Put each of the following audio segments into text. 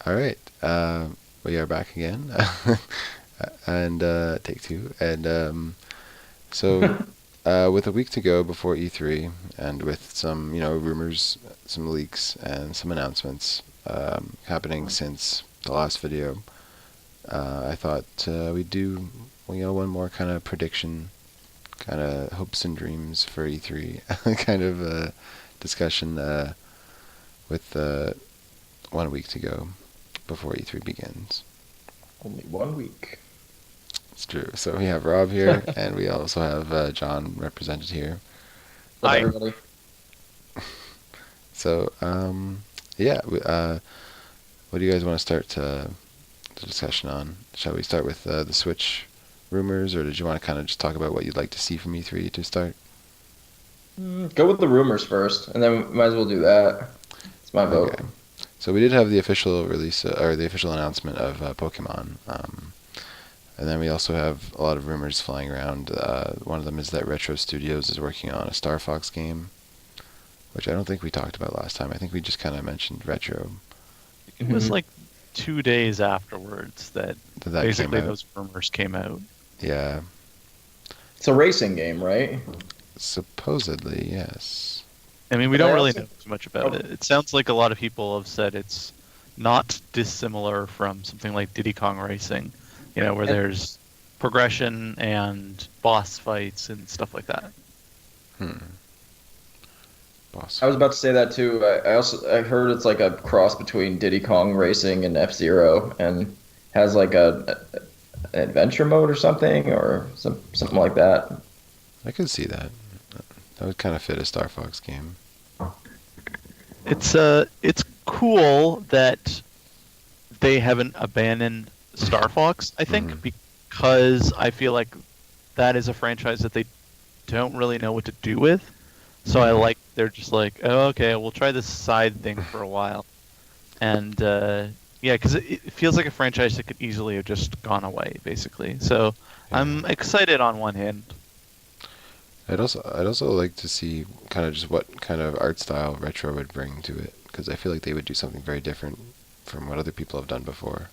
All right. We are back again, and take two. And so, with a week to go before E3, and with some, rumors, some leaks, and some announcements happening since the last video, I thought we'd do, one more kind of prediction, kind of hopes and dreams for E3, kind of discussion with 1 week to go before E3 begins. Only 1 week. It's true. So we have Rob here, and we also have John represented here. What's up, Hi. everybody? So, yeah, what do you guys want to start the discussion on? Shall we start with the Switch rumors, or did you want to kind of just talk about what you'd like to see from E3 to start? Go with the rumors first, and then we might as well do that. It's my vote. Okay. So we did have the official release, or the official announcement of Pokemon. And then we also have a lot of rumors flying around. One of them is that Retro Studios is working on a Star Fox game, which I don't think we talked about last time. I think we just kind of mentioned Retro. It was like 2 days afterwards that That came basically out. those rumors came out. Yeah, It's a racing game, right? supposedly, yes. I mean, we But I don't really also- know too much about it. It sounds like a lot of people have said it's not dissimilar from something like Diddy Kong Racing, where And- there's progression and boss fights and stuff like that. Boss. I was about to say that too. I heard it's like a cross between Diddy Kong Racing and F-Zero, and has like an adventure mode or something like that. I could see that. That would kind of fit a Star Fox game. It's cool that they haven't abandoned Star Fox, I think, Mhm. because I feel like that is a franchise that they don't really know what to do with. So I like they're just like, oh, okay, we'll try this side thing for a while, and yeah, because it feels like a franchise that could easily have just gone away, basically. So Yeah. I'm excited on one hand. I'd also like to see kind of just what kind of art style Retro would bring to it, because I feel like they would do something very different from what other people have done before.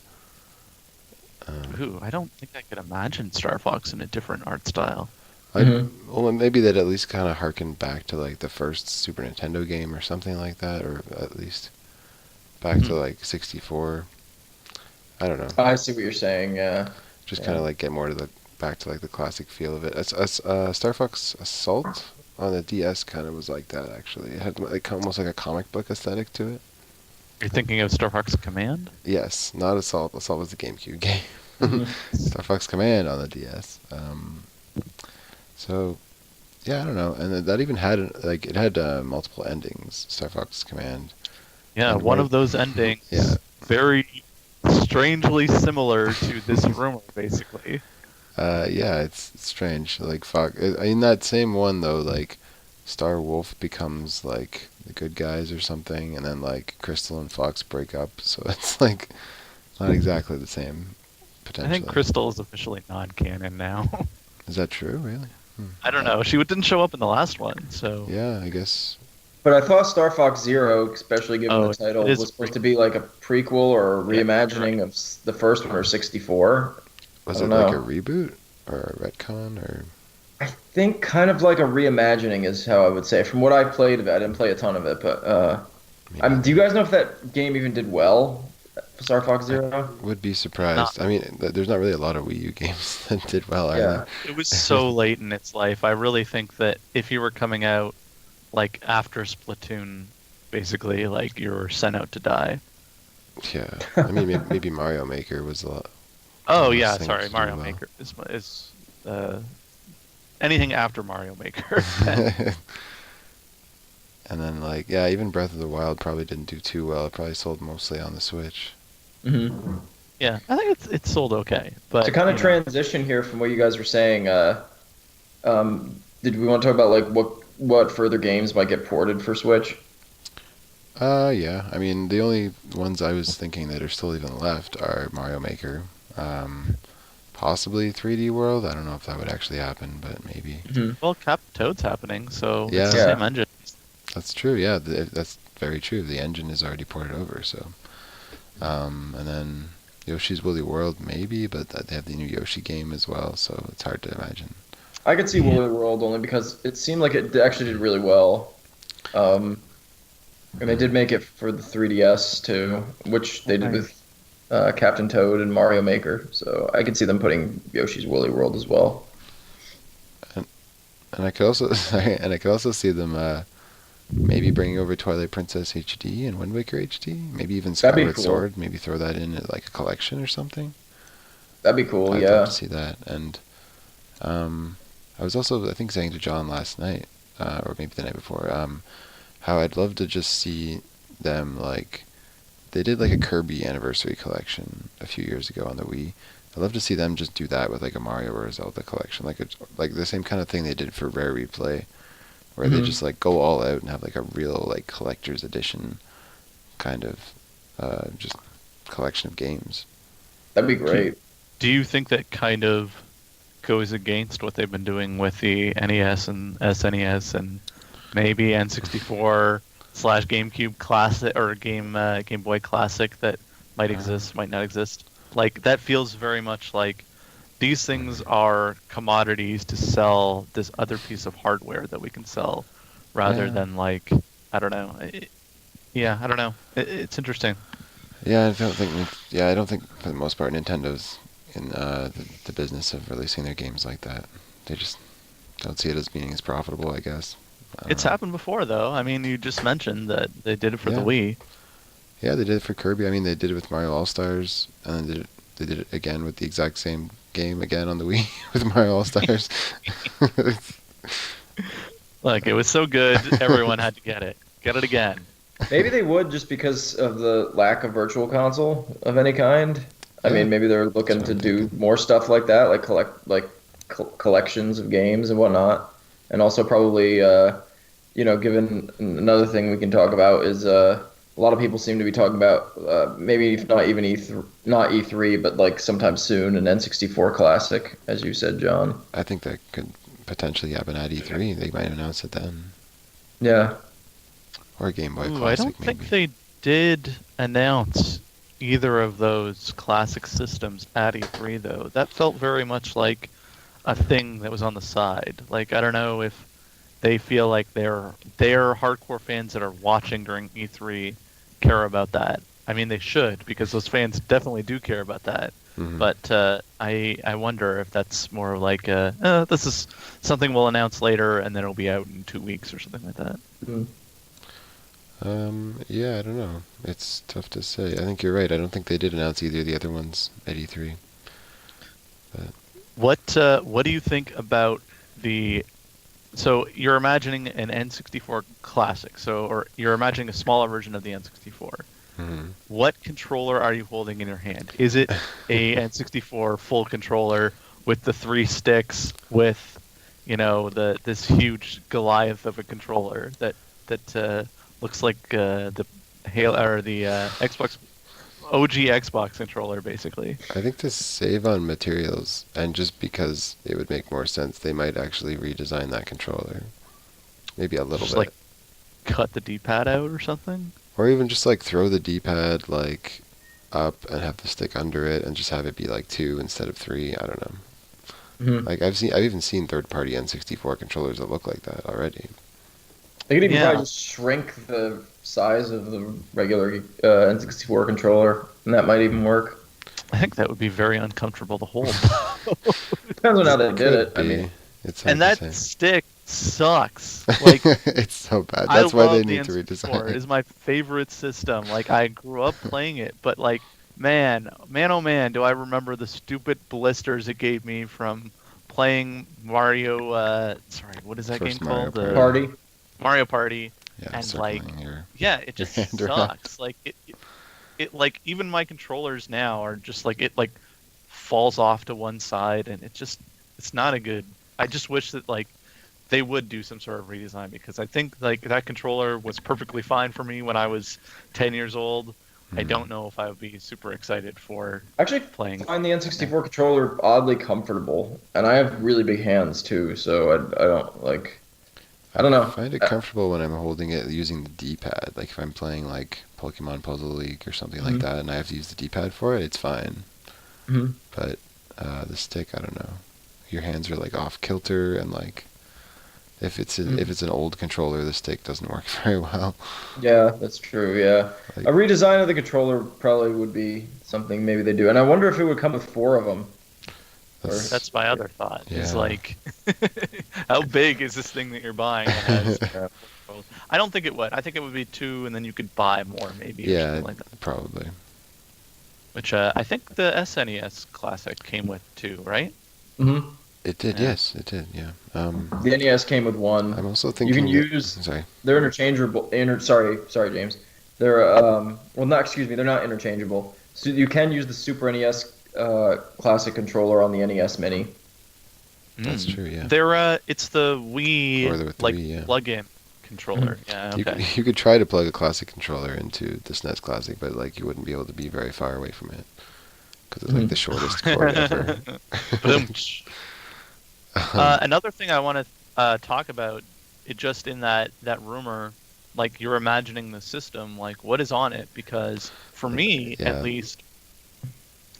Ooh, I don't think I could imagine Star Fox in a different art style. Well, maybe they'd at least kind of harken back to like the first Super Nintendo game or something like that, or at least back to Mhm. like 64. I don't know. I see what you're saying. Yeah. Just kind Yeah. of like get more to the back to like the classic feel of it. Star Fox Assault on the DS kind of was like that actually. It had like almost like a comic book aesthetic to it. You're thinking of Star Fox Command? Yes, not Assault. Assault was the GameCube game. Mhm. Star Fox Command on the DS. So yeah, I don't know. And that even had like it had multiple endings. Star Fox Command. Yeah, And one of those endings, Yeah. very strangely similar to this rumor, basically. Yeah, it's strange. Like Fox, in that same one though, like Star Wolf becomes like the good guys or something, and then like Crystal and Fox break up. So it's like not exactly the same I potentially. think Crystal is officially non-canon now. Is that true? Really? I don't know. She didn't show up in the last one, so Yeah, I guess. But I thought Star Fox Zero, especially given Oh, the title, it is was supposed to be like a prequel or a Yeah, reimagining of the first one or 64. Was I it don't like a know. reboot or a retcon or? I think kind of like a reimagining is how I would say. From what I played of it, I didn't play a ton of it, but Maybe. do you guys know if that game even did well? Star Fox I Zero? would be not. surprised. I mean, there's not really a lot of Wii U games that did well, are Yeah. It was so late in its life. I really think that if you were coming out like after Splatoon, basically, like you were sent out to die. there? Yeah. I mean, maybe Mario Maker was a lot. Oh Those yeah, things sorry, do Mario well. Maker is anything after Mario Maker. And then like yeah, even Breath of the Wild probably didn't do too well. It probably sold mostly on the Switch. Hmm. Yeah, I think it's sold okay, but To kind of you know, transition here from what you guys were saying, did we want to talk about like what further games might get ported for Switch? Yeah. I mean, the only ones I was thinking that are still even left are Mario Maker, possibly 3D World. I don't know if that would actually happen, but maybe. Hmm. well, Cap Toad's happening, so Yeah. it's the Yeah. same engine. That's true. Yeah, that's very true. The engine is already ported over, so And then Yoshi's Woolly World, maybe, but they have the new Yoshi game as well, so it's hard to imagine. I could see Yeah. Woolly World only because it seemed like it actually did really well. Um, and they Hmm. did make it for the 3DS too, which they did Right. with Captain Toad and Mario Maker. So I could see them putting Yoshi's Woolly World as well. And, and I could also and I could also see them maybe bringing over Twilight Princess HD and Wind Waker HD, maybe even That'd be Skyward cool. Sword. Maybe throw that in as like a collection or something. That'd be cool. I'd love to Yeah. see that. And um, I was also I think saying to John last night, or maybe the night before, how I'd love to just see them like they did like a Kirby Anniversary Collection a few years ago on the Wii. I'd love to see them just do that with like a Mario or a Zelda collection, like the same kind of thing they did for Rare Replay, where they Hmm. just like go all out and have like a real like collector's edition kind of just collection of games. That'd be Do great. Do you think that kind of goes against what they've been doing with the NES and SNES and maybe N64 slash GameCube Classic or Game Boy Classic that might Um, exist, might not exist? Like that feels very much like these things are commodities to sell this other piece of hardware that we can sell rather yeah, than like I don't know. Yeah, I don't know. It's interesting. yeah. I don't think for the most part Nintendo's in the business of releasing their games like that. They just don't see it as being as profitable, I guess. I don't It's know. happened before though. I mean, you just mentioned that they did it for the Yeah, Wii. yeah. They did it for Kirby. I mean, they did it with Mario All Stars, and then they did it again with the exact same game again on the Wii with Mario All Stars. Like it was so good, everyone had to get it. Get it again. Maybe they would just because of the lack of virtual console of any kind. I Yeah, mean, maybe they're that's looking what to I'm do thinking. more stuff like that, like collections of games and whatnot. And also probably, given another thing we can talk about is a lot of people seem to be talking about maybe if not even E3, not E3, but like sometime soon an N64 classic, as you said, John. I think that could potentially happen at E3. They might announce it then, Yeah. or a Game Boy Ooh, I don't Classic think maybe. they did announce either of those classic systems at E3 though. That felt very much like a thing that was on the side. Like I don't know if they feel like their hardcore fans that are watching during E3 care about that. I mean, they should because those fans definitely do care about that. Hmm. But I wonder if that's more like this is something we'll announce later and then it'll be out in 2 weeks or something like that. Mm. Yeah, I don't know. It's tough to say. I think you're right. I don't think they did announce either of the other ones at E3. But What do you think about the so you're imagining an N64 classic, so or you're imagining a smaller version of the N64. mhm. What controller are you holding in your hand? Is it a N64 full controller with the three sticks with, the this huge Goliath of a controller that looks like the Halo or the Xbox OG Xbox controller basically? I think to save on materials, and just because it would make more sense, they might actually redesign that controller. Maybe a little Just like bit. cut the D-pad out or something? Or even just like throw the D-pad like up and have the stick under it and just have it be like two instead of three. I don't know. Mhm. Like I've even seen third-party N64 controllers that look like that already. They could even probably Yeah, just shrink the size of the regular N64 controller, and that might even work. I think that would be very uncomfortable to hold. Depends on how they did Could it. I be. mean, It's hard And to that say. stick sucks. Like It's so bad. I That's why they love the need to N64. It redesign. is my favorite system. Like I grew up playing it, but like man, oh man, do I remember the stupid blisters it gave me from playing Mario sorry, what is that game First Mario called? Party. Party. Mario Party Yeah, and like circling yeah, it your just hand around. sucks. Like it like even my controllers now are just like it like falls off to one side and it's not a good I just wish that like they would do some sort of redesign because I think like that controller was perfectly fine for me when I was 10 years old. I Hmm. don't know if I would be super excited for I actually playing. find the Yeah. N64 controller oddly comfortable, and I have really big hands too, so I don't like. I don't I know. find it comfortable when I'm holding it using the D-pad. Like if I'm playing like Pokemon Puzzle League or something like Mhm. that, and I have to use the D-pad for it, it's fine. Mhm. But the stick, I don't know. Your hands are like off kilter, and like if Mhm. it's an old controller, the stick doesn't work very well. Yeah, that's true. Yeah, Like a redesign of the controller probably would be something maybe they do, and I wonder if it would come with four of them. Or that's That's my other thought. Is yeah. like, how big is this thing that you're buying that has? I don't think it would. I think it would be two, and then you could buy more maybe or Yeah, something like that. probably. Which I think the SNES Classic came with two, right? Mhm. It did, Yeah. yes, it did, yeah. The NES came with one. I'm also You can thinking that. use Sorry. they're interchangeable. Sorry, James. They're well, not excuse me. They're not interchangeable. So you can use the Super NES classic controller on the NES Mini. That's Mm. true, yeah. They're it's the Or Wii with the like Wii, yeah. plug-in controller. Yeah. Okay. You could try to plug a classic controller into the SNES Classic, but like you wouldn't be able to be very far away from it because it's like the Mhm. shortest cord ever. Boom. um, Another thing I want to talk about, it just in that rumor, like you're imagining the system, like what is on it? Because for me, at yeah, least,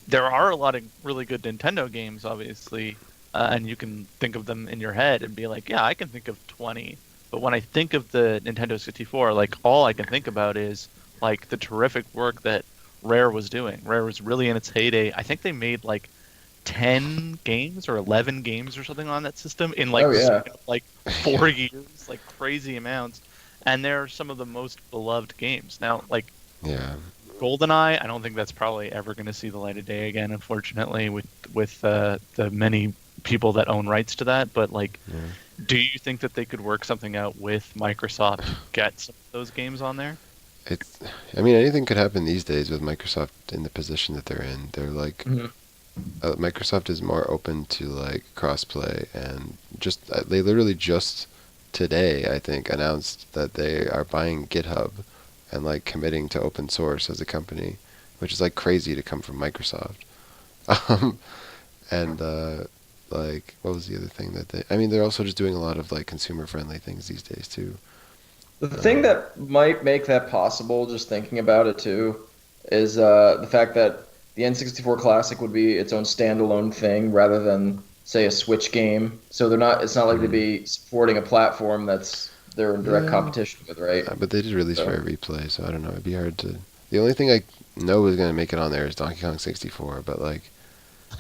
there are a lot of really good Nintendo games, obviously, and you can think of them in your head and be like, yeah, I can think of 20. But when I think of the Nintendo 64, like all I can think about is like the terrific work that Rare was doing. Rare was really in its heyday. I think they made like 10 games or 11 games or something on that system in Oh like the yeah. span of like 4 years, like crazy amounts. And they're some of the most beloved games. Now, like yeah, GoldenEye, I don't think that's probably ever going to see the light of day again, unfortunately, with the many people that own rights to that. But like, yeah. do you think that they could work something out with Microsoft to get some of those games on there? It's. I mean, anything could happen these days with Microsoft in the position that they're in. They're like Mhm. Microsoft is more open to like crossplay, and just they literally just today I think announced that they are buying GitHub and like committing to open source as a company, which is like crazy to come from Microsoft. Um, and like what was the other thing that they? I mean, they're also just doing a lot of like consumer friendly things these days too. The thing Um, that might make that possible, just thinking about it too, is the fact that the N64 Classic would be its own standalone thing rather than, say, a Switch game. So they're not. It's not like they'd mhm. be supporting a platform that's they're in direct Yeah, competition with, right? but they did release So Rare Replay, so I don't know. It'd be hard to. The only thing I know is gonna make it on there is Donkey Kong 64, but like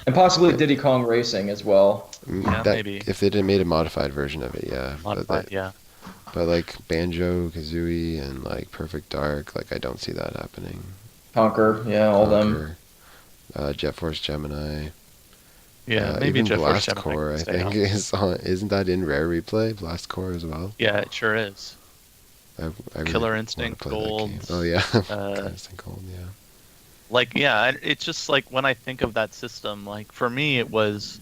and possibly it, Diddy Kong Racing as well. Yeah, that maybe if they did made a modified version of it, yeah. But modified. that Yeah. but like Banjo Kazooie and like Perfect Dark, like I don't see that happening. Conquer, yeah, all them. Conquer, Jet Force Gemini, Yeah, maybe even Jet Force Blast Gemini Core, could I stay think on. is on. Isn't that in Rare Replay? Blast Core as well. Yeah, it sure is. I really Killer want to Instinct play that Gold. game. Oh yeah, Uh, Constant Cold, yeah. like yeah, it's just like when I think of that system, like for me it was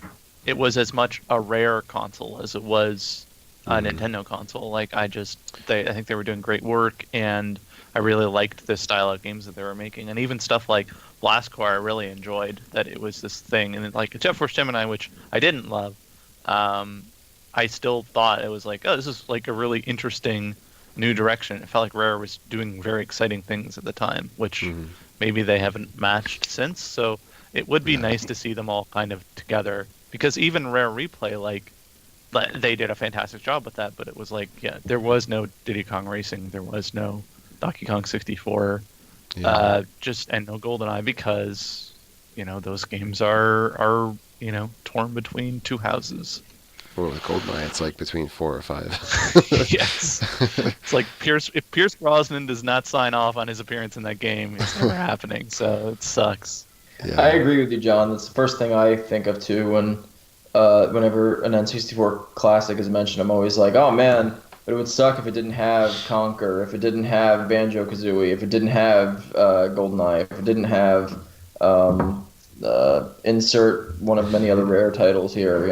as much a Rare console as it was a Hmm. Nintendo console. Like I think they were doing great work, and I really liked the style of games that they were making, and even stuff like Blast Core I really enjoyed that it was this thing, and then, like Jet Force Gemini, which I didn't love. um I still thought it was like, oh, this is like a really interesting new direction. It felt like Rare was doing very exciting things at the time, which Hmm. maybe they haven't matched since. So it would be Yeah. nice to see them all kind of together, because even Rare Replay, like they did a fantastic job with that, but it was like, yeah, there was no Diddy Kong Racing, there was no Donkey Kong 64, Yeah. just and no GoldenEye, because those games are torn between two houses. Or with Goldeneye, it's like between 4 or 5. Yes. It's like if Pierce Brosnan does not sign off on his appearance in that game, it's never happening. So it sucks. I Yeah. agree with you, John. That's the first thing I think of too whenever an N64 classic is mentioned. I'm always like, oh man, but it would suck if it didn't have Conquer, if it didn't have Banjo Kazooie, if it didn't have GoldenEye, if it didn't have um, insert one of many other rare titles here.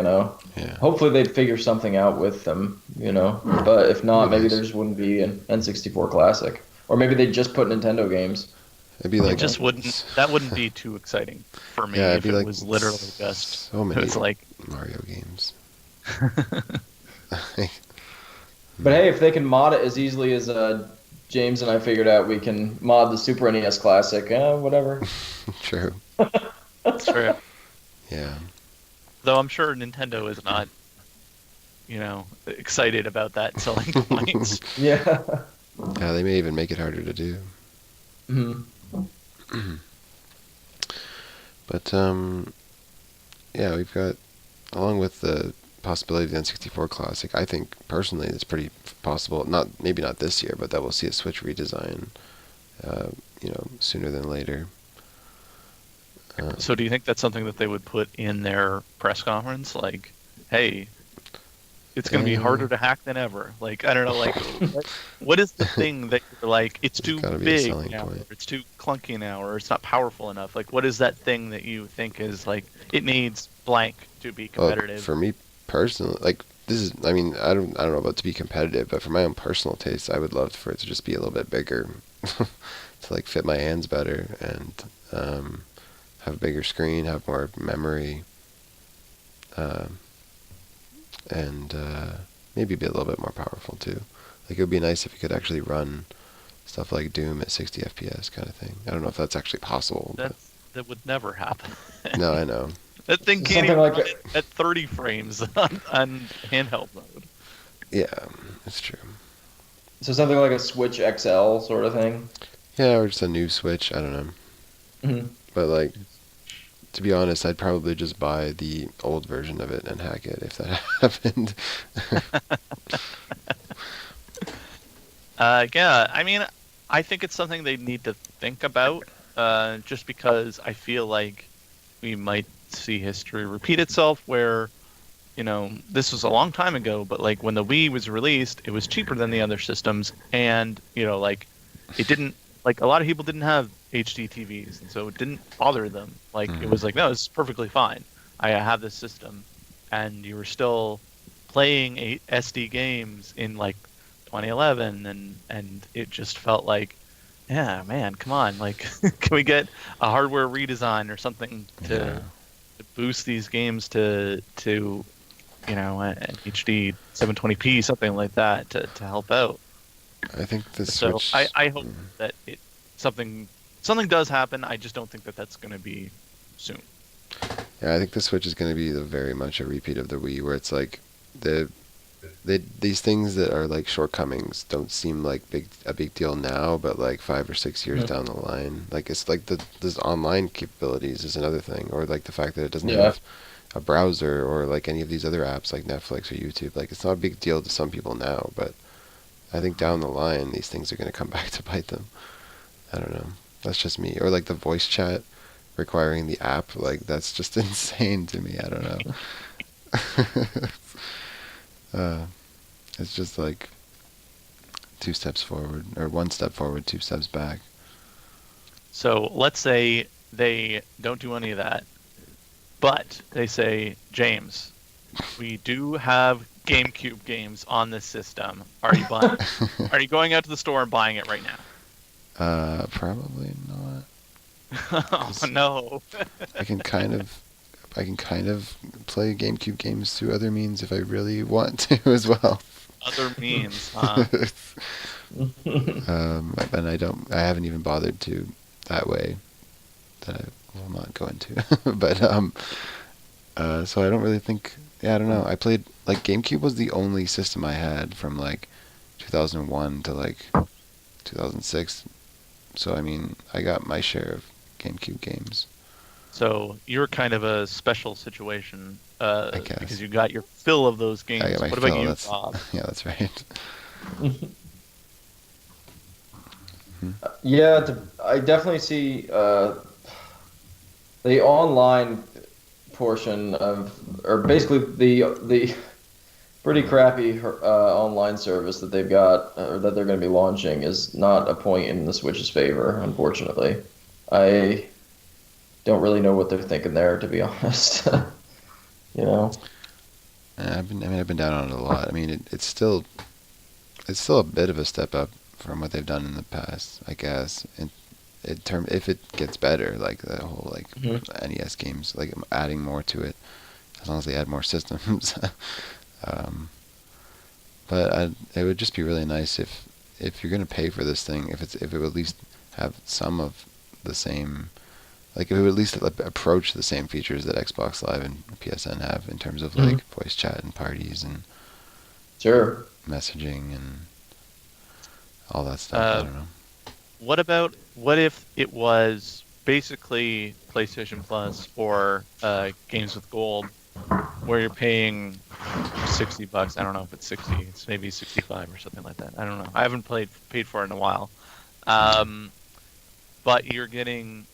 Yeah. Hopefully they'd figure something out with them. But if It'd not, be maybe there nice. just wouldn't be an N64 classic, or maybe they'd just put Nintendo games. It'd be It like, just wouldn't. That wouldn't be too exciting for me yeah, it'd if be it like was literally just. so It many was like, Mario games. But hey, if they can mod it as easily as James and I figured out, we can mod the Super NES Classic. Whatever. True. It's true. Yeah. Though I'm sure Nintendo is not, excited about that selling points. Yeah. Yeah, they may even make it harder to do. Mhm. But yeah, we've got, along with the possibility of the N64 Classic, I think personally it's pretty possible. Maybe not this year, but that we'll see a Switch redesign. Sooner than later. So do you think that's something that they would put in their press conference? Like, hey, it's going to be harder to hack than ever. Like, I don't know, like, what is the thing that you're like, it's too gotta be a big selling now, or point. it's too clunky now, or it's not powerful enough? Like, what is that thing that you think is like, it needs blank to be competitive? For me personally, like, this is, I mean, I don't know about to be competitive, but for my own personal taste, I would love for it to just be a little bit bigger, to like fit my hands better, and have a bigger screen, have more memory, and maybe be a little bit more powerful too. Like, it would be nice if you could actually run stuff like Doom at 60 FPS kind of thing. I don't know if that's actually possible, but That would never happen. no, I know. That thing can't Something even like run it at 30 frames on handheld mode. Yeah, it's true. So something like a Switch XL sort of thing. Yeah, or just a new Switch. I don't know. Mhm. But like, to be honest, I'd probably just buy the old version of it and hack it if that happened. Yeah, I mean, I think it's something they need to think about, just because I feel like we might see history repeat itself where, this was a long time ago, but like when the Wii was released, it was cheaper than the other systems, and, like, it didn't, like, a lot of people didn't have HD TVs, and so it didn't bother them. Like, it was like, no, it's perfectly fine. I have this system, and you were still playing SD games in like 2011, and it just felt like, yeah, man, come on, like, can we get a hardware redesign or something Yeah. to boost these games to an HD 720p, something like that, to help out. I think the So Switch. I hope that something does happen. I just don't think that that's going to be soon. Yeah, I think the Switch is going to be very much a repeat of the Wii, where it's like these things that are like shortcomings don't seem like a big deal now, but like 5 or 6 years down the line, like, it's like this online capabilities is another thing, or like the fact that it doesn't Yeah. have a browser or like any of these other apps like Netflix or YouTube. Like, it's not a big deal to some people now, but I think down the line these things are going to come back to bite them. I don't know. That's just me. Or like the voice chat requiring the app, like, that's just insane to me. I don't know. It's just like 2 steps forward, or 1 step forward, 2 steps back. So let's say they don't do any of that, but they say, James, we do have GameCube games on this system. Are you buying? Are you going out to the store and buying it right now? Probably not. Oh no. I can kind of play GameCube games through other means if I really want to as well. Other means, huh? And I haven't even bothered to that way. That I will not go into. But so I don't really think. Yeah, I don't know. I played, like, GameCube was the only system I had from like 2001 to like 2006. So I mean, I got my share of GameCube games. So you're kind of a special situation, I guess. because you got your fill of those games. I got my What about fill. you, Bob? Yeah, that's right. Yeah, I definitely see the online portion of, or basically the pretty crappy online service that they've got, or that they're going to be launching, is not a point in the Switch's favor, unfortunately. I don't really know what they're thinking there, to be honest. You know? I've been down on it a lot. I mean, it's still a bit of a step up from what they've done in the past, I guess. If it gets better, like the whole like NES games, like adding more to it, as long as they add more systems. But it would just be really nice if you're gonna pay for this thing, if it would at least have some of the same, like if it would at least approach the same features that Xbox Live and PSN have in terms of like voice chat and parties and Sure. messaging and all that stuff. I don't know. What if it was basically PlayStation Plus or Games with Gold, where you're paying $60? I don't know if it's 60. It's maybe 65 or something like that. I don't know. I haven't paid for it in a while. But you're getting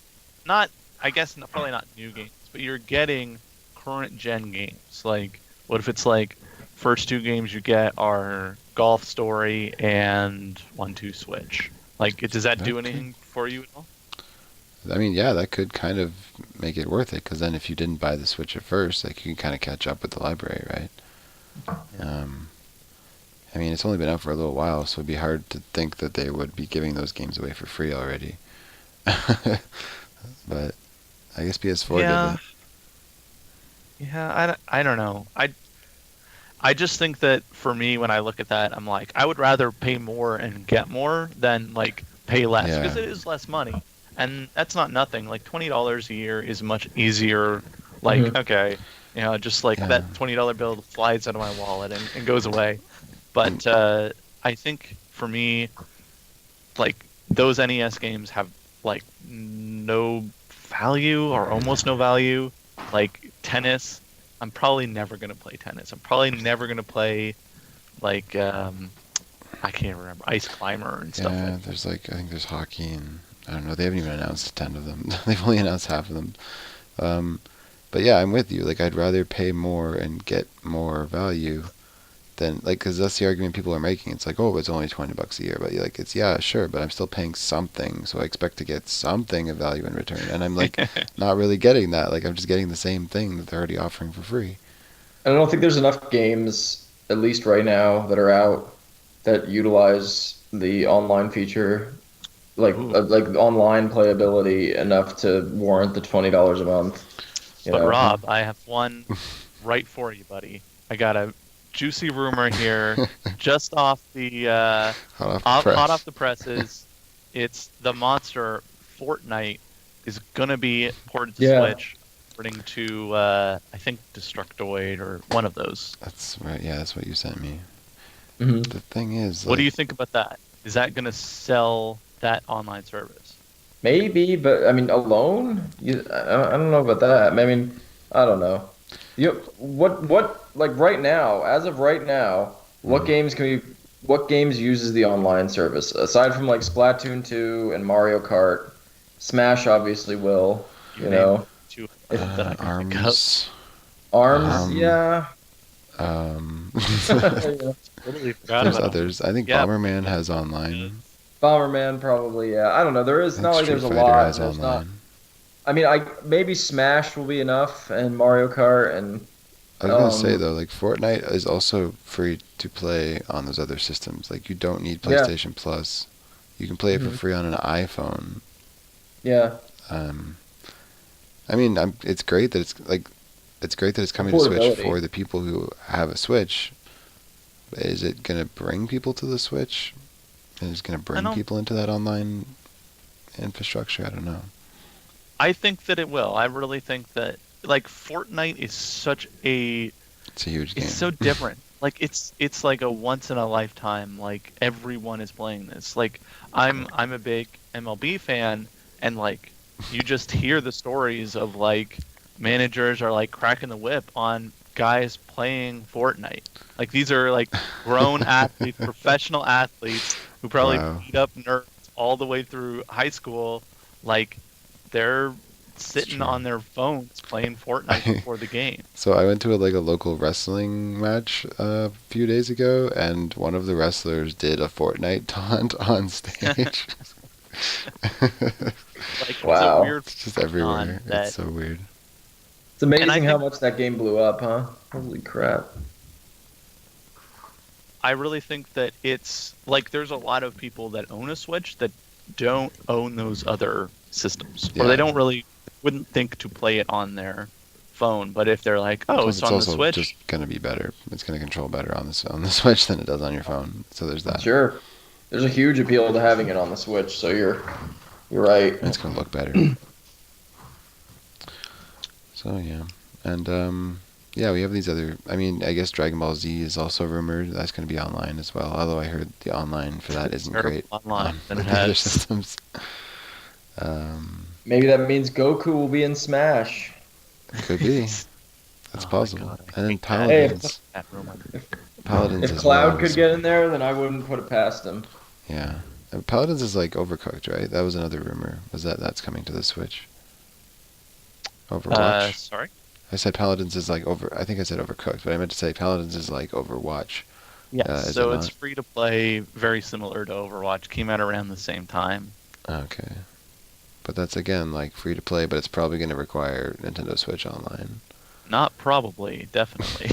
not, I guess, probably not new games, but you're getting current gen games. Like, what if it's like first two games you get are Golf Story and 1-2 Switch? Like, does that do anything for you at all? I mean, yeah, that could kind of make it worth it, because then if you didn't buy the Switch at first, like you can kind of catch up with the library, right? Yeah. I mean, it's only been out for a little while, so it'd be hard to think that they would be giving those games away for free already. But I guess PS4 did it. Yeah, I don't know. I just think that for me, when I look at that, I'm like, I would rather pay more and get more than like pay less, because Yeah. it is less money, and that's not nothing. Like $20 a year is much easier. Like, okay, just like Yeah. that $20 bill flies out of my wallet and goes away. But I think for me, like those NES games have like no value or almost no value. Like tennis, I'm probably never gonna play tennis. I'm probably never gonna play like I can't remember, Ice Climber and stuff. Yeah, Like there's like, I think there's hockey, and I don't know, they haven't even announced 10 of them. They've only announced half of them. But yeah, I'm with you. Like, I'd rather pay more and get more value than, like, because that's the argument people are making. It's like, oh, it's only $20 a year, but you're like, it's, yeah, sure, but I'm still paying something, so I expect to get something of value in return, and I'm like not really getting that. Like, I'm just getting the same thing that they're already offering for free. I don't think there's enough games, at least right now, that are out that utilize the online feature, Ooh. like online playability enough to warrant the $20 a month. You But know? Rob, I have one right for you, buddy. I got a juicy rumor here, just off the Hot off the hot press. off the presses. It's the monster Fortnite is gonna be ported to Yeah. Switch, according to I think Destructoid or one of those. That's right. Yeah, that's what you sent me. hmm The thing is, What do like, you think about that? Is that gonna sell that online service? Maybe, but I mean, alone? I don't know about that. I mean, I don't know. Like right now, as of right now, mm, what games uses the online service? Aside from like Splatoon 2 and Mario Kart, Smash obviously will, You you name know. two If that I can think of. arms. Arms, Um, yeah. Yeah. Totally forgot There's about others. I think Yeah, Bomberman has online. Bomberman probably, yeah. I don't know. There I is think not like Street there's a Fighter lot. has There's not. online. I mean, I maybe Smash will be enough and Mario Kart and I was gonna say um though, like Fortnite is also free to play on those other systems. Like, you don't need yeah. PlayStation Plus. You can play it for hmm free on an iPhone. Yeah. Um, I mean, it's great that it's great that it's coming to Switch Affordability. for the people who have a Switch. But is it gonna bring people to the Switch? Is it gonna I bring don't. people into that online infrastructure? I don't know. I think that it will. I really think that like Fortnite is such a It's a huge it's game. so different. Like it's like a once in a lifetime. Like everyone is playing this. Like I'm a big MLB fan, and like you just hear the stories of like managers are like cracking the whip on guys playing Fortnite. Like these are like grown athletes, professional athletes who probably Wow. beat up nerds all the way through high school. Like they're It's sitting true. on their phones playing Fortnite before the game. So I went to a local wrestling match a few days ago, and one of the wrestlers did a Fortnite taunt on stage. Like it's a Wow. weird It's just phenomenon everywhere. It's that, so weird. It's and I amazing how think much that game blew up, huh? Holy crap. I really think that it's like there's a lot of people that own a Switch that don't own those other systems, or they Yeah. don't really wouldn't think to play it on their phone. But if they're like, oh, Plus, it's it's on the also Switch, just going to be better. It's going to control better on the Switch than it does on your phone. So there's that. Sure. There's a huge appeal to having it on the Switch, so you're right. And it's going to look better. So yeah, and yeah, we have these other. I mean, I guess Dragon Ball Z is also rumored. That's going to be online as well. Although I heard the online for that isn't terrible great online on than with it the other has. systems. Um, Maybe that means Goku will be in Smash. could be. That's Oh my possible. God, I And then hate that. Hey, Paladins. That rumor. Paladins If as Cloud well. could get in there, then I wouldn't put it past him. Yeah. And Paladins is like Overcooked, right? That was another rumor. Was that's coming to the Switch? Overwatch. Sorry. I said Paladins is like I think I said Overcooked, but I meant to say Paladins is like Overwatch. Yes. Is So it it's not? free to play, very similar to Overwatch. Came out around the same time. Okay. But that's again like free to play, but it's probably going to require Nintendo Switch Online. Not probably, definitely.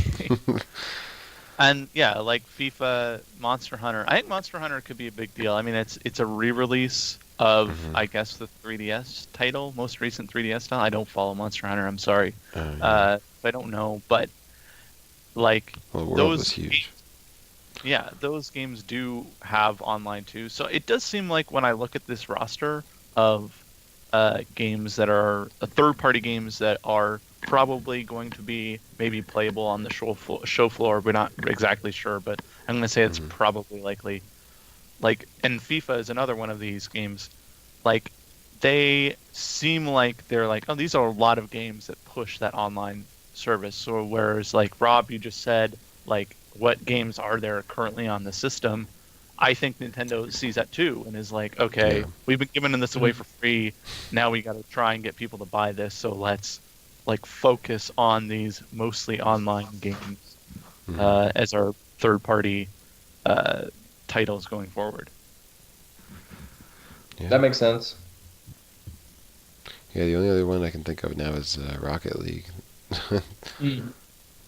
And yeah, like FIFA, Monster Hunter. I think Monster Hunter could be a big deal. I mean, it's a re-release of Mhm. I guess the 3DS title, most recent 3DS title. I don't follow Monster Hunter. I'm sorry. Yeah. I don't know, but like Well, the world those was huge. yeah, those games do have online too. So it does seem like when I look at this roster of games that are third-party games that are probably going to be maybe playable on the show floor. We're not exactly sure, but I'm going to say it's Mhm. probably likely. Like, and FIFA is another one of these games. Like, they seem like they're like, oh, these are a lot of games that push that online service. So whereas, like Rob, you just said, like, what games are there currently on the system? I think Nintendo sees that too and is like, okay, Yeah. we've been giving this away for free. Now we got to try and get people to buy this. So let's like focus on these mostly online games Mhm. as our third-party uh, titles going forward. Yeah. That makes sense. Yeah, the only other one I can think of now is Rocket League. Mm.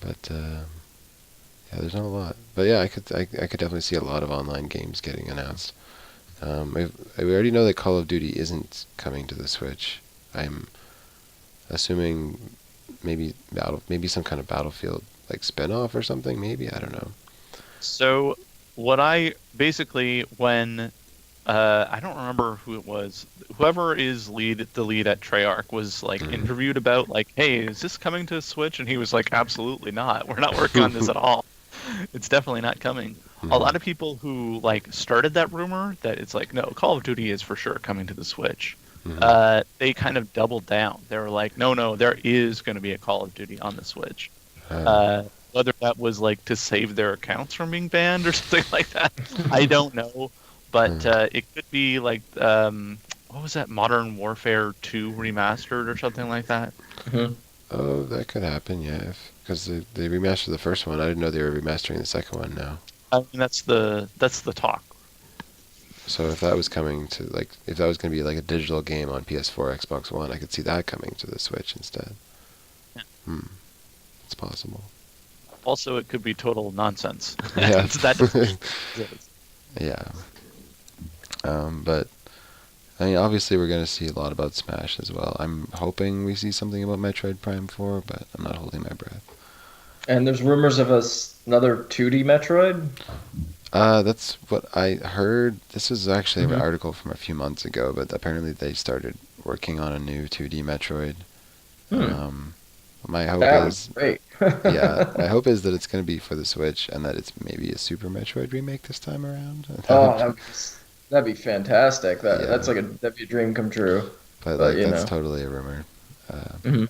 But yeah, there's not a lot. But yeah, I could definitely see a lot of online games getting announced. We already know that Call of Duty isn't coming to the Switch. I'm assuming maybe some kind of Battlefield like spin-off or something. Maybe I don't know. So what I basically when I don't remember who it was. Whoever is the lead at Treyarch was like Mhm. interviewed about like, hey, is this coming to Switch? And he was like, absolutely not. We're not working on this at all. It's definitely not coming. A lot of people who like started that rumor that it's like, no, Call of Duty is for sure coming to the Switch. Mhm. They kind of doubled down. They were like, no, there is going to be a Call of Duty on the Switch. Uh, Whether that was like to save their accounts from being banned or something like that, I don't know. But it could be like what was that, Modern Warfare 2 remastered or something like that. Mhm. oh, that could happen. Yeah, because they remastered the first one. I didn't know they were remastering the second one now. I mean, that's the talk. So if that was coming to if that was going to be like a digital game on PS4, Xbox One, I could see that coming to the Switch instead. Yeah. It's possible. Also, it could be total nonsense. Yeah. That just Yeah. But I mean, obviously we're going to see a lot about Smash as well. I'm hoping we see something about Metroid Prime 4, but I'm not holding my breath. And there's rumors of another 2D Metroid. That's what I heard. This was actually an Mhm. article from a few months ago, but apparently they started working on a new 2D Metroid. Hmm. My hope That would is, be great. yeah, my hope is that it's going to be for the Switch and that it's maybe a Super Metroid remake this time around. Oh, that'd be fantastic. Yeah. That'd be a dream come true. But But like you that's know. totally a rumor. Mhm.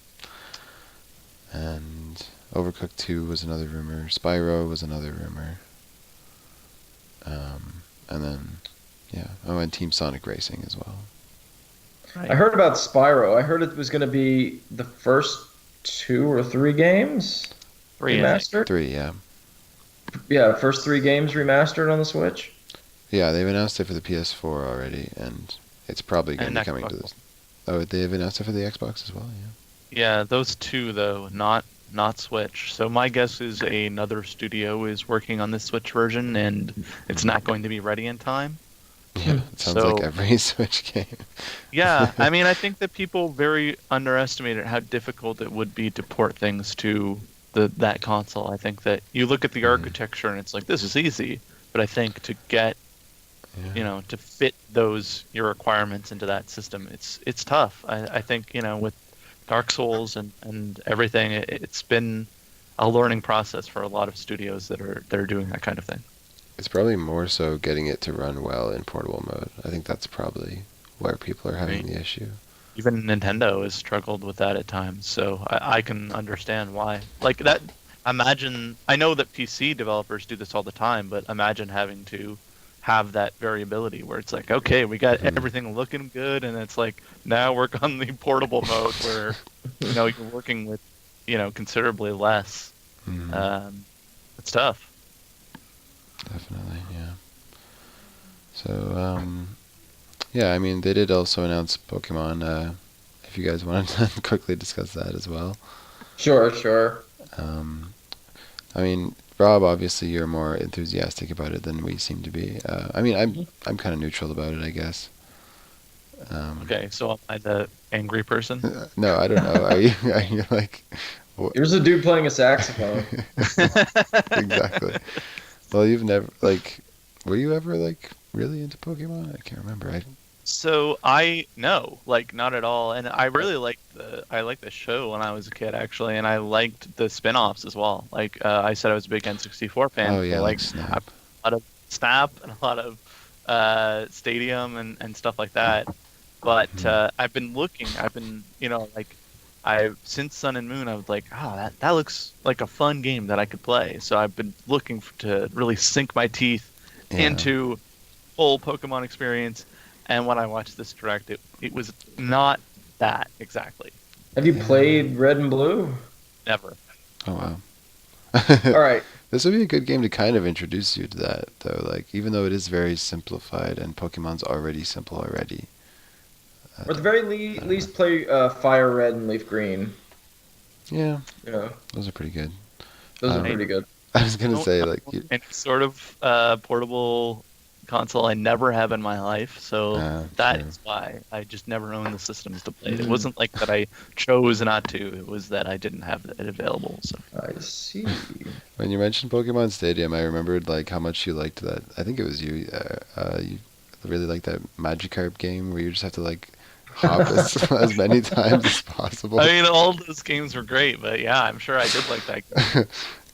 And Overcooked 2 was another rumor. Spyro was another rumor. And then, yeah. Oh, and Team Sonic Racing as well. I heard about Spyro. I heard it was going to be the first 2 or 3 games three, I think. remastered. 3, yeah. Yeah, first 3 games remastered on the Switch. Yeah, they've announced it for the PS4 already, and it's probably going And to be coming Xbox to this. One. Oh, they've announced it for the Xbox as well, yeah. Yeah, those two though, not Switch. So my guess is another studio is working on this Switch version, and it's not going to be ready in time. Yeah, it sounds like So every Switch game. yeah, I mean, I think that people very underestimated how difficult it would be to port things to that console. I think that you look at the Mm, architecture and it's like this is easy, but I think to get yeah, to fit those your requirements into that system, it's tough. I think with Dark Souls and everything, it's been a learning process for a lot of studios that are doing that kind of thing. it's probably more so getting it to run well in portable mode. I think that's probably where people are I having mean, the issue. even Nintendo has struggled with that at times, so I can understand why. Like that, imagine. I know that PC developers do this all the time, but imagine having to have that variability where it's like, okay, we got Hmm. everything looking good, and it's like now work on the portable mode where you're working with considerably less. Hmm. Um, it's tough. Definitely, yeah. So, yeah, I mean, they did also announce Pokemon. If you guys wanted to quickly discuss that as well. Sure, sure. Um, I mean, Rob, obviously you're more enthusiastic about it than we seem to be. I mean, I'm kind of neutral about it, I guess. Um, Okay, so am I the angry person? no, I don't know. Are you? Are you like? What? Here's a dude playing a saxophone. Exactly. Well, you've never like. Were you ever like really into Pokemon? I can't remember. So I no, like not at all. And I really liked the show when I was a kid actually, and I liked the spin-offs as well. Like I said I was a big N64 fan. Oh So yeah, like like I Snap. a lot of Snap and a lot of Stadium and stuff like that. But Hmm. I've been like I since Sun and Moon I was like, oh that looks like a fun game that I could play. So I've been looking to really sink my teeth Yeah. into full Pokemon experience. And when I watched this direct, it was not that exactly. Have you Yeah. played Red and Blue? Never. Oh wow. All right. This would be a good game to kind of introduce you to that, though. Like, even though it is very simplified and Pokemon's already simple already. Or at the very I don't know. least, play Fire Red and Leaf Green. Yeah, You know, those are pretty good. those are I Um, pretty good. I was gonna don't say like, own any sort of portable console. I never have in my life, so that true. is why I just never owned the systems to play it. It Mm, wasn't like that I chose not to. It was that I didn't have it available. So I see. When you mentioned Pokemon Stadium, I remembered like how much you liked that. I think it was you. You really liked that Magikarp game where you just have to like hop as many times as I possible. mean, all those games were great, but yeah, I'm sure I did like that game.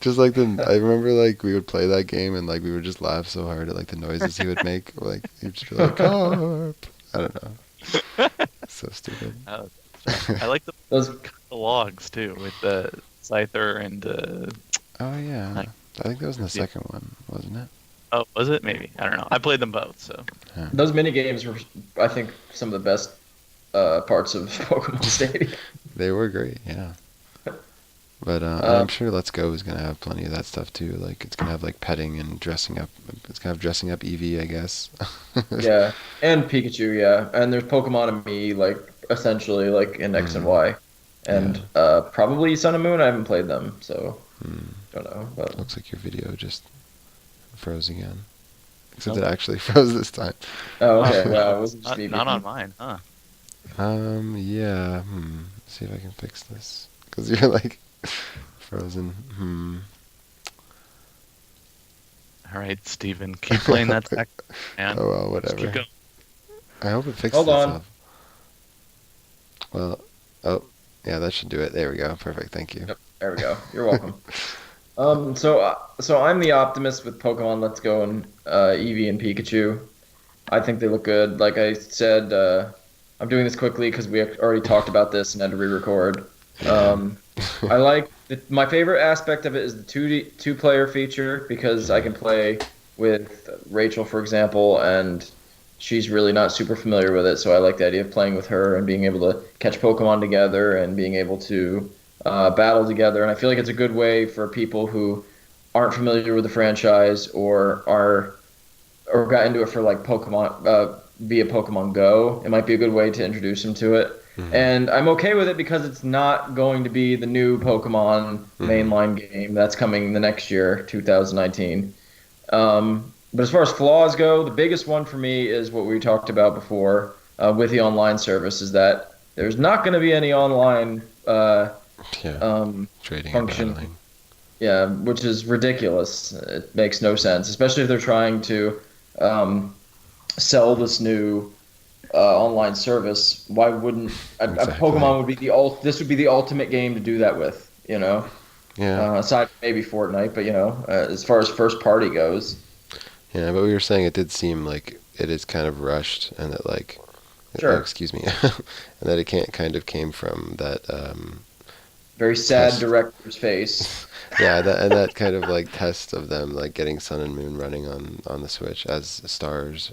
Just like I remember like we would play that game and like we would just laugh so hard at like the noises he would make. Like he'd just be like carp. I don't know. So stupid. Uh, I like Those the logs too with the Scyther and Oh yeah. like I think that was in the yeah. second one, wasn't it? Oh, was it? Maybe. I don't know. I played them both, so. Yeah. those mini games were, I think, some of the best parts of Pokemon Stadium. They were great. Yeah. But and Um, I'm sure Let's Go is gonna have plenty of that stuff too. Like it's gonna have like petting and dressing up. It's gonna have dressing up Eevee, I guess. yeah, and Pikachu, yeah, and there's Pokemon and Me, like essentially like in X and Mm, Y, yeah. and probably Sun and Moon. I haven't played them, so Mm. don't know. But Looks like your video just froze again. Except it Nope. actually froze this time. oh, Oh, okay, no. well, it wasn't just me Not on being. mine, huh? Yeah. See if I can fix this. Cause you're like frozen. All right, Steven. Keep playing that sax, man. Oh well, Just keep whatever. going. I hope it fixes Hold on. itself. Well, oh, yeah, that should do it. There we go. Perfect. Thank you. Yep, there we go. You're welcome. So I'm the optimist with Pokemon Let's Go and Eevee and Pikachu. I think they look good. Like I said, I'm doing this quickly because we already talked about this and had to re-record. Yeah. Um, my favorite aspect of it is the two player feature because I can play with Rachel, for example, and she's really not super familiar with it. So I like the idea of playing with her and being able to catch Pokemon together and being able to battle together. And I feel like it's a good way for people who aren't familiar with the franchise or got into it for like Pokemon via Pokemon Go. It might be a good way to introduce them to it. Hmm. And I'm okay with it because it's not going to be the new Pokemon Hmm. mainline game that's coming the next year, 2019. But as far as flaws go, the biggest one for me is what we talked about before with the online service is that there's not going to be any online Yeah, um, trading or function. battling. Yeah, which is ridiculous. It makes no sense, especially if they're trying to um, sell this new online service. Why wouldn't Exactly. Pokemon would be this would be the ultimate game to do that with, you know? Yeah. Aside from maybe Fortnite, but as far as first party goes, Yeah, but we were saying it did seem like it is kind of rushed, and that like, oh, sure. excuse me, and that it can't kind of came from that Very sad test. director's face. Yeah, that kind of like test of them like getting Sun and Moon running on the Switch as stars.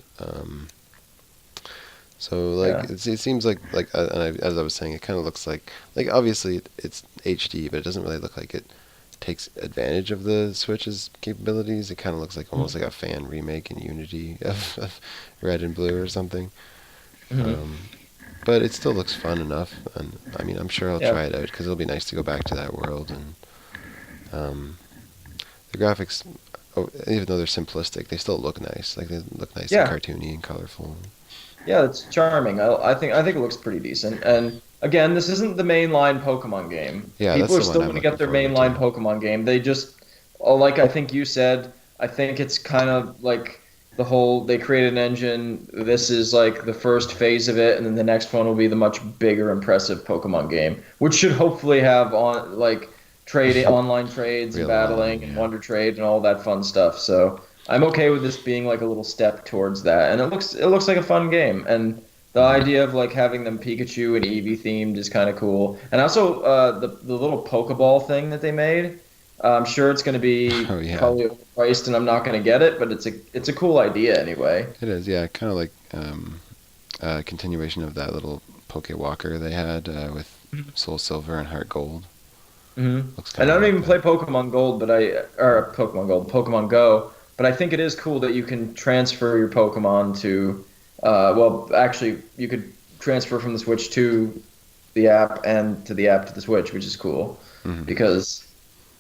So like Yeah. it seems like and as I was saying, it kind of looks like obviously it's HD, but it doesn't really look like it takes advantage of the Switch's capabilities. It kind of looks like almost like a fan remake in Unity of Red and Blue or something. Hmm. Um, but it still looks fun enough, and I mean I'm sure I'll Yeah. try it out because it'll be nice to go back to that world. And um, the graphics, oh, even though they're simplistic, they still look nice. Like they look nice and Yeah. cartoony and colorful. Yeah, it's charming. I think it looks pretty decent. And again, this isn't the mainline Pokemon game. Yeah, People that's are the one still I'm going to get looking their forward mainline to. Pokemon game. They just, like I think you said, I think it's kind of like the whole they created an engine. This is like the first phase of it, and then the next one will be the much bigger, impressive Pokemon game, which should hopefully have on like trading, online trades and Real online, battling and yeah. Wonder Trade and all that fun stuff. So. I'm okay with this being like a little step towards that, and it looks like a fun game. And the Hmm. idea of like having them Pikachu and Eevee themed is kind of cool. And also the little Pokeball thing that they made. I'm sure it's going to be Oh yeah, probably overpriced, and I'm not going to get it, but it's a cool idea anyway. it is. Yeah, kind of like a continuation of that little Poke Walker they had with Soul Silver and Heart Gold. Hmm. Looks And kind I of don't like even that. play Pokemon Gold, or Pokemon Gold, Pokemon Go, but I think it is cool that you can transfer your Pokemon to, well, actually, you could transfer from the Switch to the app and to the app to the Switch, which is cool Hmm. because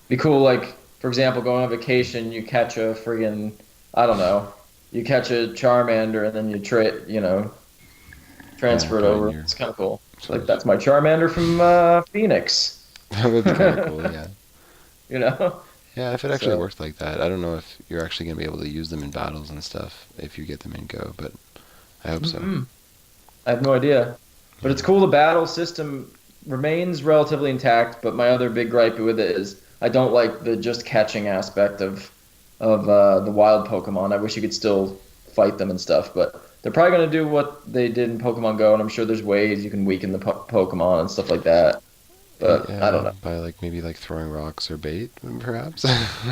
be cool, like, for example, going on vacation, you catch a friggin', I don't know, you catch a Charmander and then Yeah, transfer it put it in over. your It's kind of cool. It's like, Switch. that's my Charmander from Phoenix. That would be kind of cool. Yeah. You know? Yeah, if it actually So, worked like that, I don't know if you're actually gonna be able to use them in battles and stuff if you get them in Go, but I hope so. mm I have no idea. But Yeah. it's cool the battle system remains relatively intact, but my other big gripe with it is I don't like the just catching aspect of the wild Pokemon. I wish you could still fight them and stuff, but they're probably going to do what they did in Pokemon Go, and I'm sure there's ways you can weaken the Pokemon and stuff like that. But I don't Yeah, know. by like maybe like throwing rocks or bait, perhaps,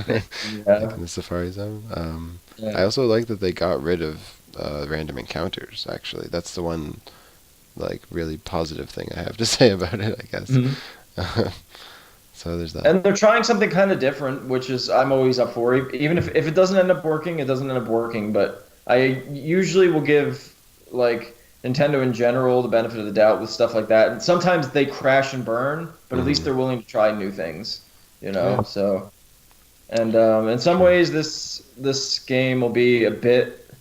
like Yeah. in the Safari Zone. I Yeah. also like that they got rid of random encounters. Actually, that's the one like really positive thing I have to say about it, I guess. Mhm. So there's that. And they're trying something kind of different, which is I'm always up for. Even if it doesn't end up working, it doesn't end up working. But I usually will give like Nintendo in general the benefit of the doubt with stuff like that. And sometimes they crash and burn, but at least Hmm. they're willing to try new things, Yeah, So and in some true. ways, this game will be a bit.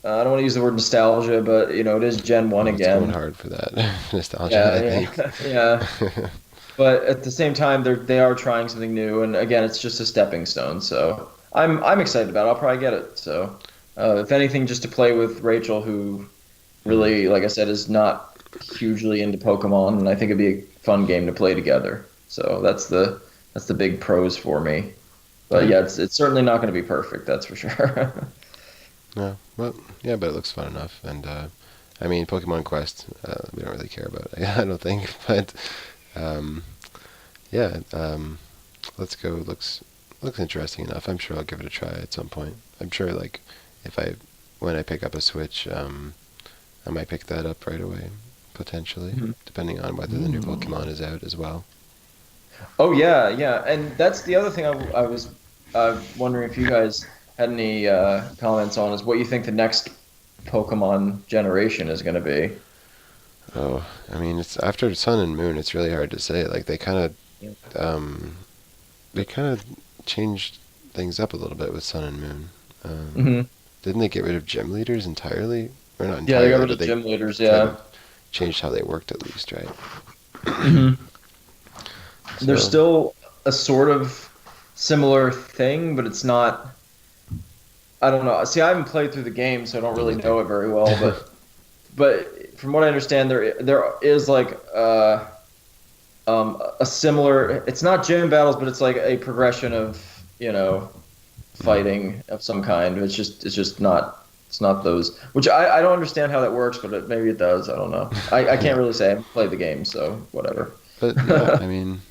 I don't want to use the word nostalgia, but it is Gen 1 Oh, it's going again. hard for that nostalgia, I Yeah, think. yeah, yeah. But at the same time, they are trying something new, and again, it's just a stepping stone. So I'm excited about it. I'll probably get it. So if anything, just to play with Rachel, who Hmm. really, like I said, is not hugely into Pokemon, and I think it'd be a fun game to play together. So that's the big pros for me. But Yeah, yeah, it's certainly not going to be perfect. That's for sure. yeah. Well, yeah, but it looks fun enough, and I mean, Pokemon Quest, we don't really care about. I don't think, but um, yeah, Let's Go looks interesting enough. I'm sure I'll give it a try at some point. I'm sure, like, if I when I pick up a Switch, I might pick that up right away, potentially, Mhm. depending on whether the new Ooh. Pokemon is out as well. Oh yeah, yeah, and that's the other thing I was wondering if you guys had any comments on is what you think the next Pokemon generation is going to be. Oh, I mean, it's after Sun and Moon. It's really hard to say. Like Yeah. they kind of changed things up a little bit with Sun and Moon. Um, hmm didn't they get rid of gym leaders entirely? Or not Yeah, they got entirely, rid but of they gym leaders. kind Yeah. of changed how they worked at least, right? hmm There's So, still a sort of similar thing, but it's not. I don't know. See, I haven't played through the game, so I don't me really neither. know it very well. But from what I understand, there is like a similar. It's not gym battles, but it's like a progression of Mm, fighting of some kind. It's just not. It's not those, which I don't understand how that works, but maybe it does. I don't know. I yeah. can't really say. I haven't played the game, so whatever. But yeah, I mean,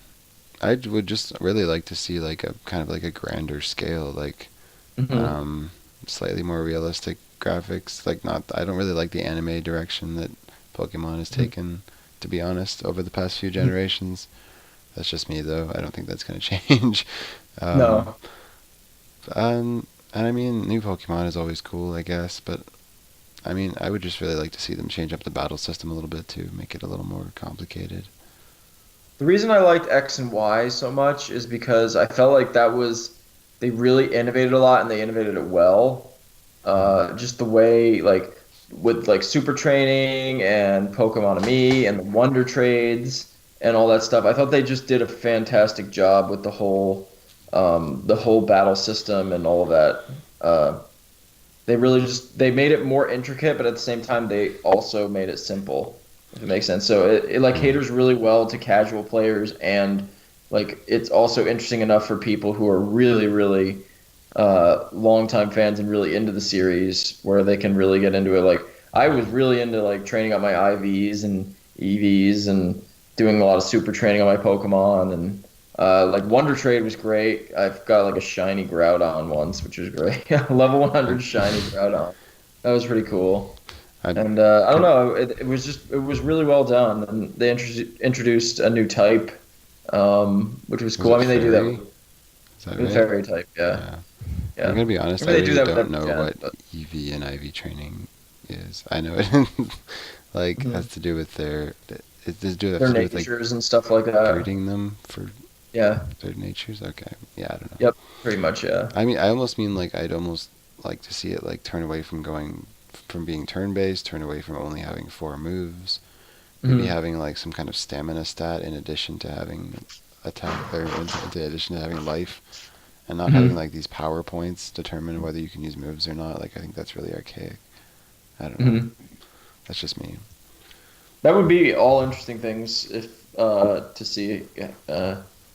I would just really like to see like a kind of like a grander scale, like hmm um, slightly more realistic graphics. Like not, I don't really like the anime direction that Pokemon has taken, to be honest, over the past few hmm generations. That's just me though. I don't think that's going to change. Um, No. and I mean, new Pokemon is always cool, I guess, but I mean, I would just really like to see them change up the battle system a little bit to make it a little more complicated. The reason I liked X and Y so much is because I felt like they really innovated a lot and they innovated it well. Just the way like with like super training and Pokemon Me and the Wonder Trades and all that stuff. I thought they just did a fantastic job with the whole battle system and all of that. They really they made it more intricate, but at the same time they also made it simple, if it makes sense. So it like Mm, caters really well to casual players, and like it's also interesting enough for people who are really, really longtime fans and really into the series, where they can really get into it. Like I was really into like training up my IVs and EVs and doing a lot of super training on my Pokemon, and like Wonder Trade was great. I've got like a shiny Groudon once, which was great. Level mm. 100 shiny Groudon. That was pretty cool. I'd And I don't know, it was really well done. And they introduced a new type, which was Was cool. I it mean, they do that fairy? Is that with right? fairy type, yeah, Yeah. I'm yeah. gonna be I honest. mean, I they do really that with don't every know gen, what but EV and IV training is. I know it like mhm. has to do with it does do have Their to do with like natures and stuff like that. breeding them for Yeah. their natures. Okay. Yeah, I don't know. Yep. Pretty much, yeah. I mean, I almost mean like I'd almost like to see it like turn away from going from being turn-based, turn away from only having four moves, maybe hmm having like some kind of stamina stat in addition to having attack or in addition to having life, and not having hmm like these power points determine whether you can use moves or not. Like I think that's really archaic. I don't know. hmm That's just me. That would be all interesting things if to see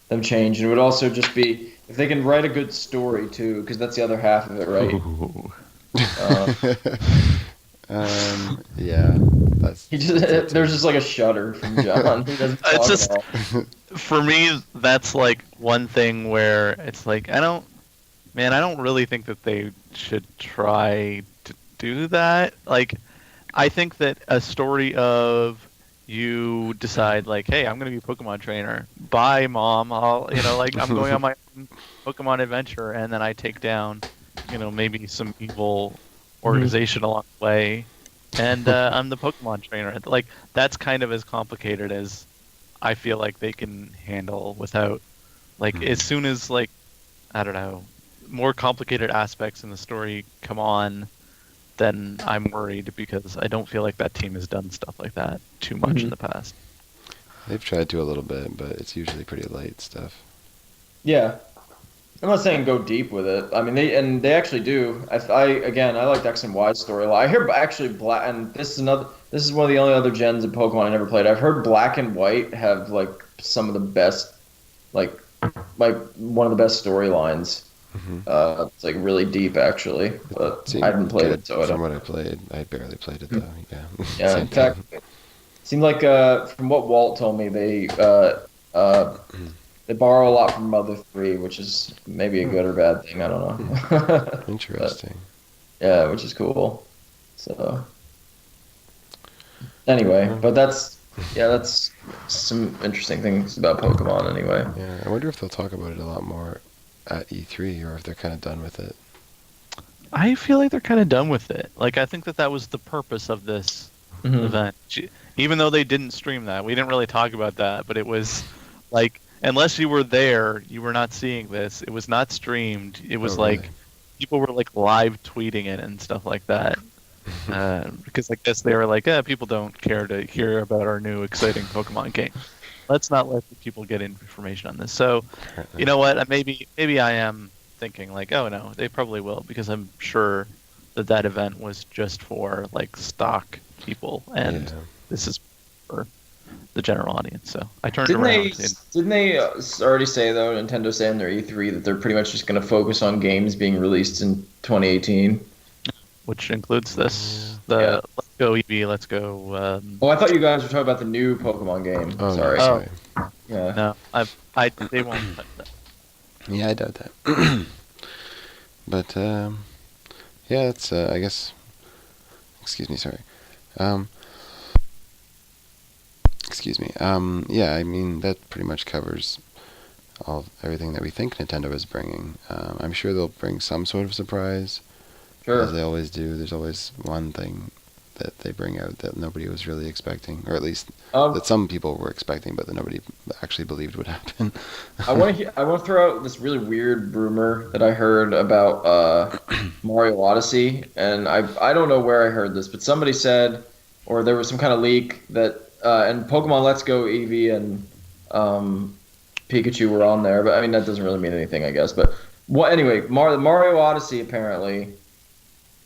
them change, and it would also just be if they can write a good story too, because that's the other half of it, right? Ooh. Uh, yeah, he that's it just too. there's just like a shudder from John. He doesn't It's talk at just all. for me that's like one thing where it's like I don't really think that they should try to do that. Like I think that a story of you decide like, hey, I'm gonna be a Pokemon trainer. Bye, mom. Like I'm going on my own Pokemon adventure, and then I take down, maybe some evil hmm organization along the way, and I'm the Pokemon trainer. Like that's kind of as complicated as I feel like they can handle without like as Mhm. soon as like I don't know more complicated aspects in the story come on then I'm worried because I don't feel like that team has done stuff like that too much in hmm the past. They've tried to a little bit, but it's usually pretty light stuff. Yeah, I'm not saying go deep with it. I mean, they actually do. Again, I like X and Y story a lot. I hear actually Black, and this is one of the only other gens of Pokemon I never played. I've heard Black and White have like some of the best, like like one of the best storylines. Hmm. It's like really deep actually, but I Seemed haven't played good it, so I from don't. what I played. I barely played it Mhm. though. Yeah, Yeah, same in fact, thing. it seemed like from what Walt told me, uh, they borrow a lot from Mother 3, which is maybe a Hmm. good or bad thing. I don't Hmm. know. But Interesting. yeah, which is cool. So Yeah, anyway, well, but that's some interesting things about Pokemon anyway. yeah. I wonder if they'll talk about it a lot more at E3 or if they're kind of done with it. I feel like they're kind of done with it. Like I think that that was the purpose of this hmm event. Even though they didn't stream that, we didn't really talk about that, but it was like unless you were there, you were not seeing this. It was not streamed. It Oh, was really? like people were like live tweeting it and stuff like that. Because I guess they were like, people don't care to hear about our new exciting Pokemon game. Let's not let the people get information on this. So, you know what? Maybe I am thinking like, oh no, they probably will, because I'm sure that event was just for like stock people, and Yeah. this is for the general audience. So I turned Didn't they around, and, didn't they already say though, Nintendo say in their E3 that they're pretty much just going to focus on games being released in 2018? which includes this, Yeah. Let's Go Eevee, Let's Go. Oh, I thought you guys were talking about the new Pokemon game. Oh no, Sorry. Oh. sorry. Yeah. No, they won't touch that. Yeah, I doubt that. But yeah, it's I guess. Excuse me, sorry. Um, excuse me. Yeah, I mean that pretty much covers everything that we think Nintendo is bringing. I'm sure they'll bring some sort of surprise, Sure. as they always do. There's always one thing that they bring out that nobody was really expecting, or at least Um, that some people were expecting, but that nobody actually believed would happen. I want to throw out this really weird rumor that I heard about Mario Odyssey, and I don't know where I heard this, but somebody said, or there was some kind of leak that and Pokemon Let's Go Eevee and Pikachu were on there, but I mean that doesn't really mean anything, I guess. But what anyway, Mario Odyssey apparently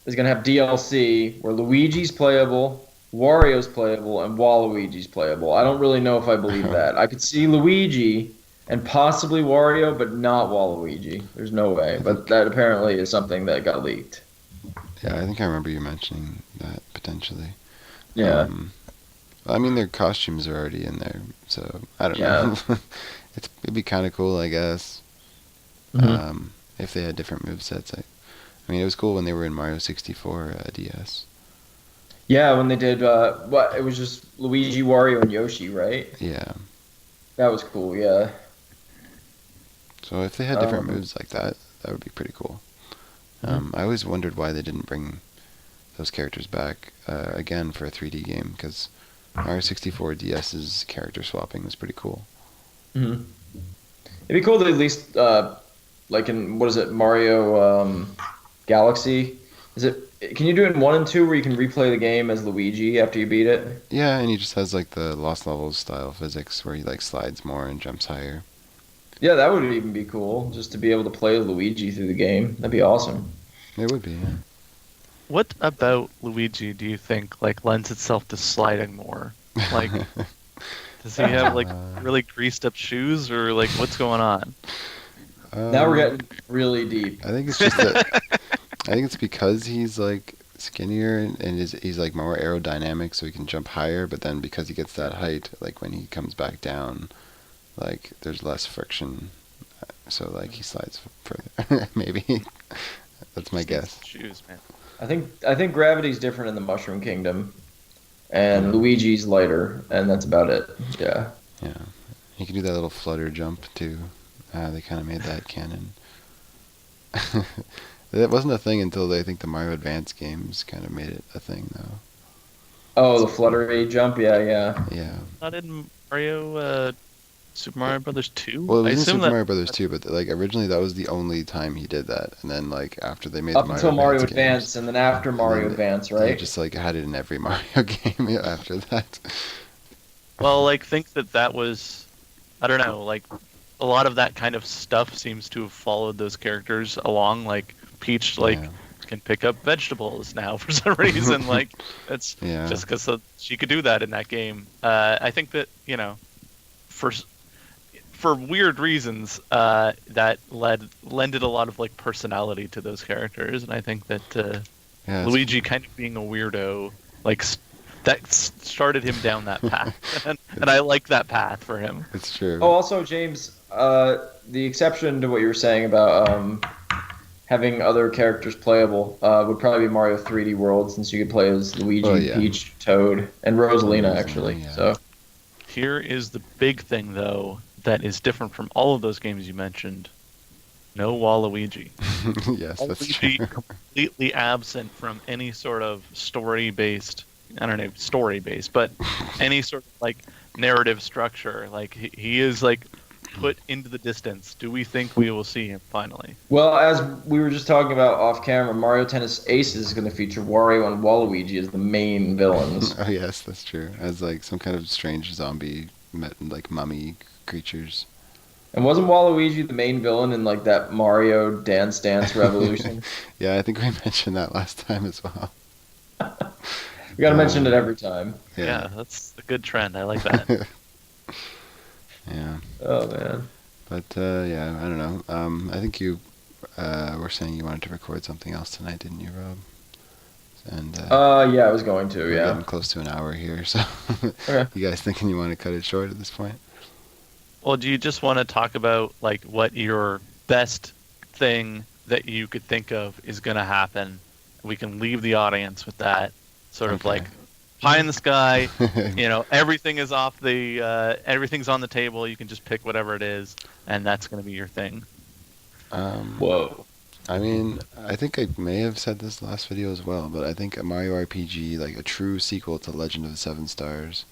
is going to have DLC where Luigi's playable, Wario's playable, and Waluigi's playable. I don't really know if I believe that. I could see Luigi and possibly Wario, but not Waluigi. There's no way. But that apparently is something that got leaked. Yeah, I think I remember you mentioning that potentially. Yeah. I mean, their costumes are already in there, so I don't Yeah. know. It'd be kind of cool, I guess, Mhm. if they had different movesets. I mean, it was cool when they were in Mario 64 DS. Yeah, when they did what it was just Luigi, Wario, and Yoshi, right? Yeah. That was cool. Yeah. So if they had different Um, moves like that, that would be pretty cool. Mhm. I always wondered why they didn't bring those characters back again for a 3D game, because Mario 64 DS's character swapping was pretty cool. Mhm. It'd be cool to at least like in what is it, Mario Galaxy? Is it? Can you do it in 1 and 2 where you can replay the game as Luigi after you beat it? Yeah, and he just has like the Lost Levels style physics where he like slides more and jumps higher. Yeah, that would even be cool, just to be able to play Luigi through the game. That'd be awesome. It would be, yeah. What about Luigi do you think like lends itself to sliding more? Like, does he have like really greased up shoes, or like what's going on? Now we're getting really deep. I think it's just that. I think it's because he's like skinnier and he's like more aerodynamic, so he can jump higher. But then because he gets that height, like when he comes back down, like there's less friction, so like he slides further. Maybe that's my guess. Shoes, man. I think gravity's different in the Mushroom Kingdom, and Luigi's lighter, and that's about it. Yeah. Yeah, he can do that little flutter jump too. They kind of made that canon. That wasn't a thing until I think the Mario Advance games kind of made it a thing, though. Oh, the fluttery jump. Yeah, yeah. Yeah. Not in Mario, Super Mario Brothers 2? Well, it I was in assume Super that Mario Brothers 2, but like originally that was the only time he did that, and then like after they made Up the until Mario Advance games, Advance, and then after Mario then Advance, he right? just like had it in every Mario game after that. Well, like, think that was, I don't know, like, a lot of that kind of stuff seems to have followed those characters along. Like, Peach, like, Yeah. can pick up vegetables now for some reason. Like, it's Yeah. just because she could do that in that game. I think that, you know, for weird reasons, that lended a lot of, like, personality to those characters. And I think that Yeah, it's- Luigi kind of being a weirdo, like, that started him down that path, and I like that path for him. It's true. Oh, also, James, the exception to what you were saying about having other characters playable would probably be Mario 3D World, since you could play as Luigi, Oh, yeah. Peach, Toad, and Rosalina, actually. yeah. So, Here is the big thing, though, that is different from all of those games you mentioned. No Waluigi. Yes, that's Waluigi true. completely absent from any sort of story-based, I don't know, story-based, but any sort of, like, narrative structure. Like, he is, like, put into the distance do we think we will see him finally? Well, as we were just talking about off camera, Mario Tennis Aces is going to feature Wario and Waluigi as the main villains. Oh yes, that's true. As like some kind of strange zombie, like mummy creatures. And wasn't Waluigi the main villain in like that Mario Dance Dance Revolution? Yeah, I think we mentioned that last time as well. We got to mention it every time. Yeah, that's a good trend. I like that. Yeah. Oh man. But yeah, I don't know. I think you were saying you wanted to record something else tonight, didn't you, Rob? And Yeah, I was going to. we're Yeah. getting close to an hour here, so Okay. you guys thinking you want to cut it short at this point? Well, do you just want to talk about like what your best thing that you could think of is going to happen? We can leave the audience with that sort of Okay. like pie in the sky. Everything is everything's on the table. You can just pick whatever it is, and that's going to be your thing. Whoa. I mean, I think I may have said this last video as well, but I think a Mario RPG, like a true sequel to Legend of the Seven Stars,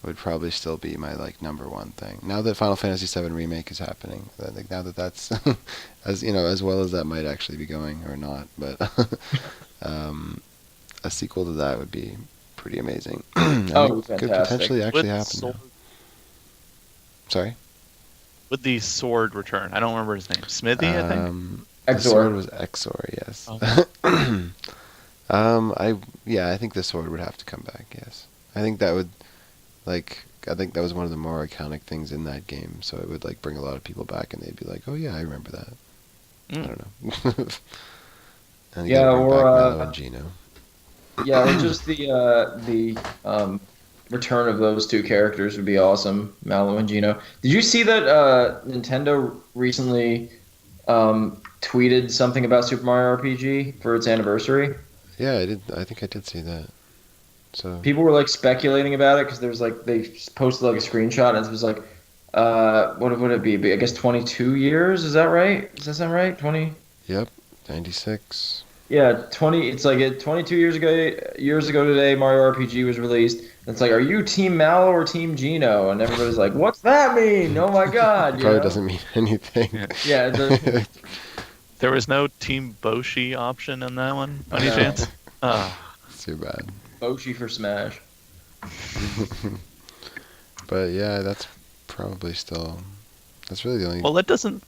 would probably still be my like number one thing. Now that Final Fantasy VII Remake is happening, I think now that that's as well as that might actually be going or not, but a sequel to that would be pretty amazing. And Oh, it could fantastic. potentially actually Would happen. Sword, Sorry. would the sword return? I don't remember his name. Smithy, I think. The sword Exor. was Exor, yes. Okay. I think the sword would have to come back. Yes, I think that would, I think that was one of the more iconic things in that game. So it would like bring a lot of people back, and they'd be like, "Oh yeah, I remember that." I don't know. And you Yeah, gotta bring or back Mello and Gino. yeah, or just the return of those two characters would be awesome, Mallow and Gino. Did you see that Nintendo recently tweeted something about Super Mario RPG for its anniversary? Yeah, I did. I think I did see that. So People were like speculating about it because there was like they posted like a screenshot and it was like, what would it be? I guess 22 years. Is that right? Does that sound right? 20? yep, 96. Yeah, 20. It's like 22 years ago. Years ago today, Mario RPG was released. It's like, are you Team Mallow or Team Gino? And everybody's like, what's that mean? Oh my God! It You probably know? doesn't mean anything. Yeah. Yeah, There was no Team Boshi option on that one, by any No. chance? It's too bad. Boshi for Smash. But yeah, that's probably still. That's really the only. Well, that doesn't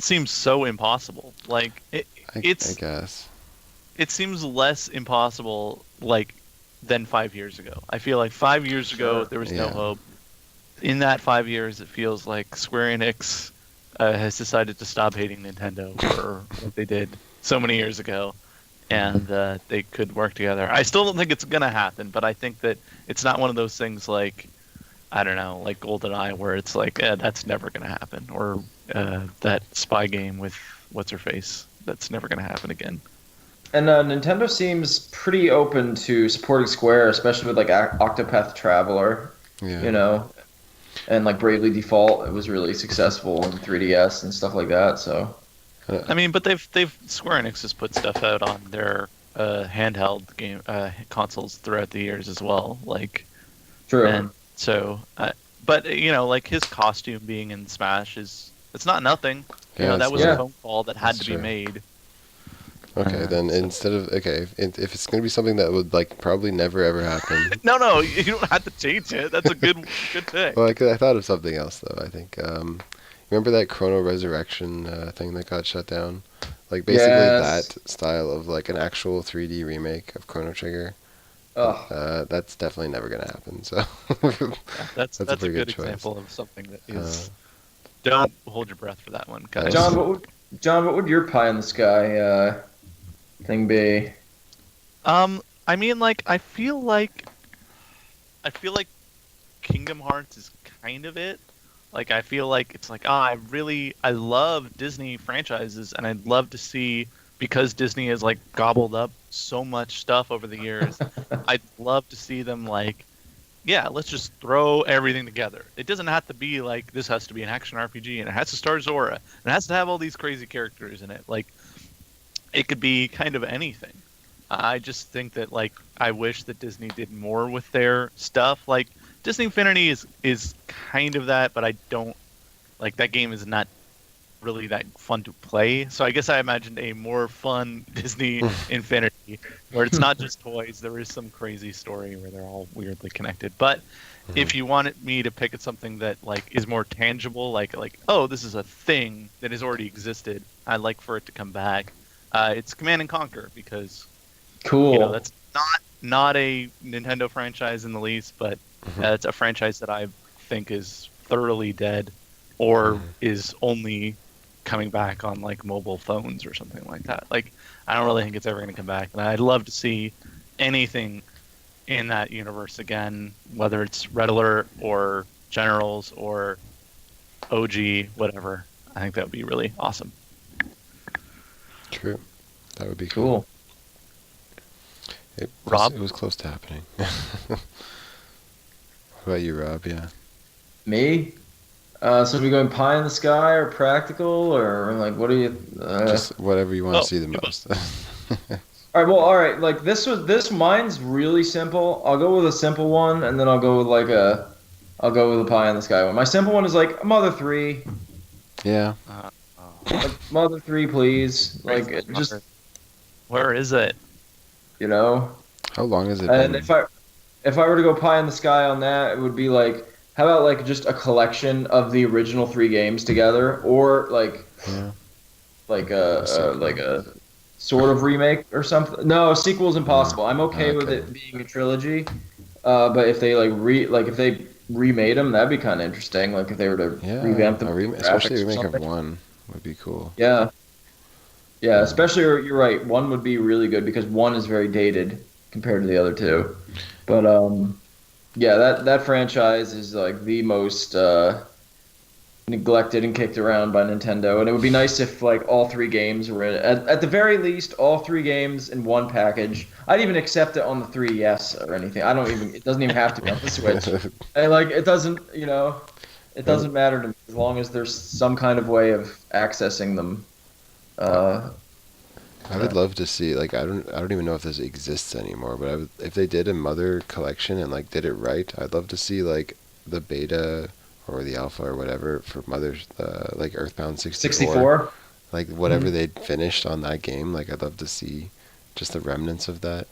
seem so impossible. Like I guess. it seems less impossible like than 5 years ago. I feel like 5 years ago Sure. there was no Yeah. hope. In that 5 years, it feels like Square Enix has decided to stop hating Nintendo for what they did so many years ago, and they could work together. I still don't think it's gonna happen, but I think that it's not one of those things like, I don't know, like GoldenEye, where it's like, that's never gonna happen, or that spy game with what's her face, that's never gonna happen again. And Nintendo seems pretty open to supporting Square, especially with like Octopath Traveler, Yeah. you know, and like Bravely Default. It was really successful in 3DS and stuff like that. So I mean, but they've Square Enix has put stuff out on their handheld game consoles throughout the years as well, like. true. And so, but like his costume being in Smash it's not nothing. Yeah, That it's was not- a phone call that had That's to be true. made. Okay, then so- instead of if it's gonna be something that would like probably never ever happen. No, you don't have to change it. That's a good thing. Well, I thought of something else though. I think remember that Chrono Resurrection thing that got shut down? Like basically Yes. that style of like an actual 3D remake of Chrono Trigger. Ugh. That's definitely never gonna happen. So Yeah, that's That's a a pretty good good choice. example of something that is. Don't hold your breath for that one, guys. John, what would your pie in the sky thing be? I mean, like, I feel like Kingdom Hearts is kind of it. Like, I feel like it's like, I love Disney franchises, and I'd love to see, because Disney has like gobbled up so much stuff over the years, I'd love to see them like, yeah, let's just throw everything together. It doesn't have to be like, this has to be an action RPG, and it has to star Zora, and it has to have all these crazy characters in it. Like, it could be kind of anything. I just think that, like, I wish that Disney did more with their stuff. Like, Disney Infinity is kind of that, but I don't like that game is not really that fun to play. So I guess I imagined a more fun Disney Infinity where it's not just toys. There is some crazy story where they're all weirdly connected. But if you wanted me to pick at something that like is more tangible, like oh, this is a thing that has already existed, I'd like for it to come back. It's Command and Conquer because Cool. that's not a Nintendo franchise in the least, but it's a franchise that I think is thoroughly dead or is only coming back on like mobile phones or something like that. Like I don't really think it's ever going to come back, and I'd love to see anything in that universe again, whether it's Red Alert or Generals or OG, whatever. I think that would be really awesome. True. That would be cool. Rob? It was close to happening. What about you, Rob? Yeah. Me? So are we going pie in the sky or practical or like what do you? Just whatever you want to see the most. All right. Like mine's really simple. I'll go with a simple one, and then I'll go with I'll go with a pie in the sky one. My simple one is like Mother 3. Yeah. Like, Mother 3, please. Like just. Where is it? You know. How long has it And been? if I were to go pie in the sky on that, it would be like. How about like just a collection of the original 3 games together, or like a sort of remake or something? No, a sequel is impossible. I'm okay with it being a trilogy, but if they if they remade them, that'd be kind of interesting. Like if they were to revamp them, especially a remake of 1 would be cool. Yeah, especially you're right. 1 would be really good because 1 is very dated compared to the other 2, but yeah, that franchise is like the most neglected and kicked around by Nintendo, and it would be nice if like all 3 games were in at the very least all 3 games in one package. I'd even accept it on the 3DS or anything. It doesn't even have to be on the Switch. And like it doesn't matter to me as long as there's some kind of way of accessing them. I would love to see like I don't even know if this exists anymore, but if they did a Mother collection and like did it right, I'd love to see like the beta or the alpha or whatever for Mother's like Earthbound 64. Like whatever they'd finished on that game, like I'd love to see just the remnants of that.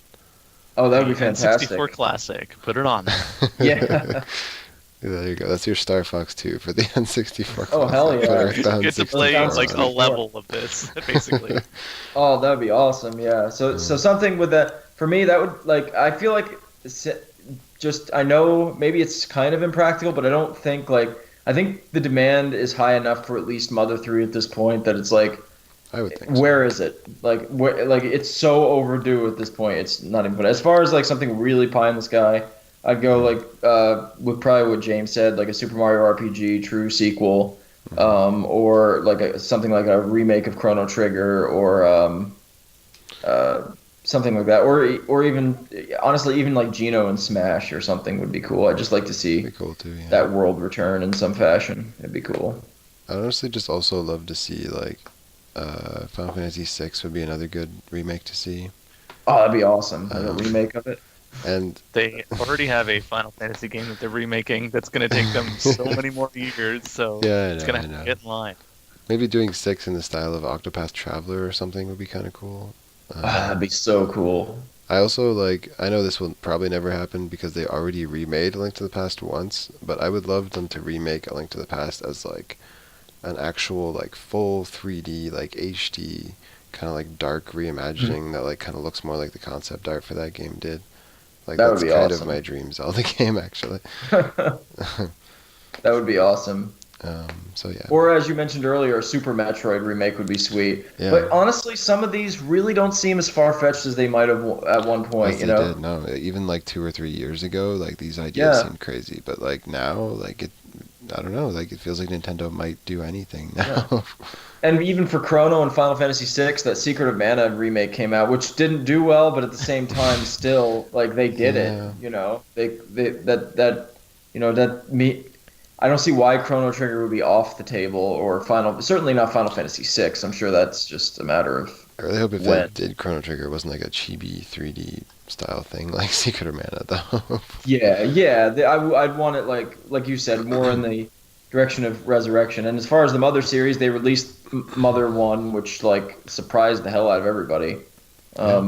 Oh, that would be fantastic. 64 classic. Put it on. Yeah. There you go. That's your Star Fox 2 for the N64. Oh, hell yeah. You get to play like a level of this, basically. Oh, that would be awesome. Yeah. So something with that for me that would like I feel like I know maybe it's kind of impractical, but I don't think I think the demand is high enough for at least Mother 3 at this point that it's like I would think where is it? Like it's so overdue at this point. It's not even. But as far as like something really pie in the sky, I'd go with probably what James said, like a Super Mario RPG true sequel, or like something like a remake of Chrono Trigger, or something like that, or even honestly, even like Geno and Smash or something would be cool. I'd just like to see cool too, yeah. that world return in some fashion. It'd be cool. I'd honestly just also love to see like Final Fantasy VI would be another good remake to see. Oh, that'd be awesome. A remake of it. And they already have a Final Fantasy game that they're remaking that's going to take them so many more years, so it's going to have to get in line. Maybe doing 6 in the style of Octopath Traveler or something would be kind of cool. That'd be so cool. I also I know this will probably never happen because they already remade A Link to the Past once, but I would love them to remake A Link to the Past as like an actual like full 3D like HD kind of like dark reimagining that like kind of looks more like the concept art for that game did. Like that that's would be kind awesome. of my dream Zelda game actually. That would be awesome. So yeah. Or as you mentioned earlier, a Super Metroid remake would be sweet. Yeah. But honestly, some of these really don't seem as far-fetched as they might have at one point, As they did, no. Even like 2 or 3 years ago, like these ideas seemed crazy, but like now, like I don't know, like it feels like Nintendo might do anything now. Yeah. And even for Chrono and Final Fantasy VI, that Secret of Mana remake came out, which didn't do well, but at the same time, still like they did it. You know, I don't see why Chrono Trigger would be off the table, or certainly not Final Fantasy VI. I'm sure that's just a matter of. I really hope if they did Chrono Trigger, it wasn't like a chibi 3D style thing like Secret of Mana, though. Yeah, I'd want it like you said, more in the direction of Resurrection. And as far as the Mother series, they released Mother 1, which like surprised the hell out of everybody. Yeah.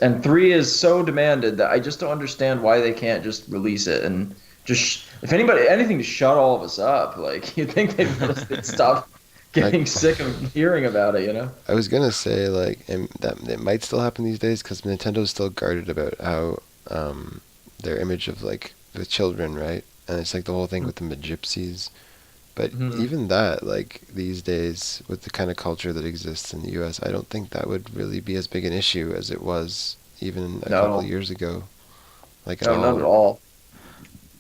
And 3 is so demanded that I just don't understand why they can't just release it and just if anybody anything to shut all of us up. Like you'd think they'd stop I getting sick of hearing about it, you know? I was gonna say like and that it might still happen these days because Nintendo's still guarded about how their image of like the children, right? And it's like the whole thing with the gypsies. But Mhm. even that, like these days, with the kind of culture that exists in the U.S., I don't think that would really be as big an issue as it was even a couple of No, years ago, like at no, not at all. all.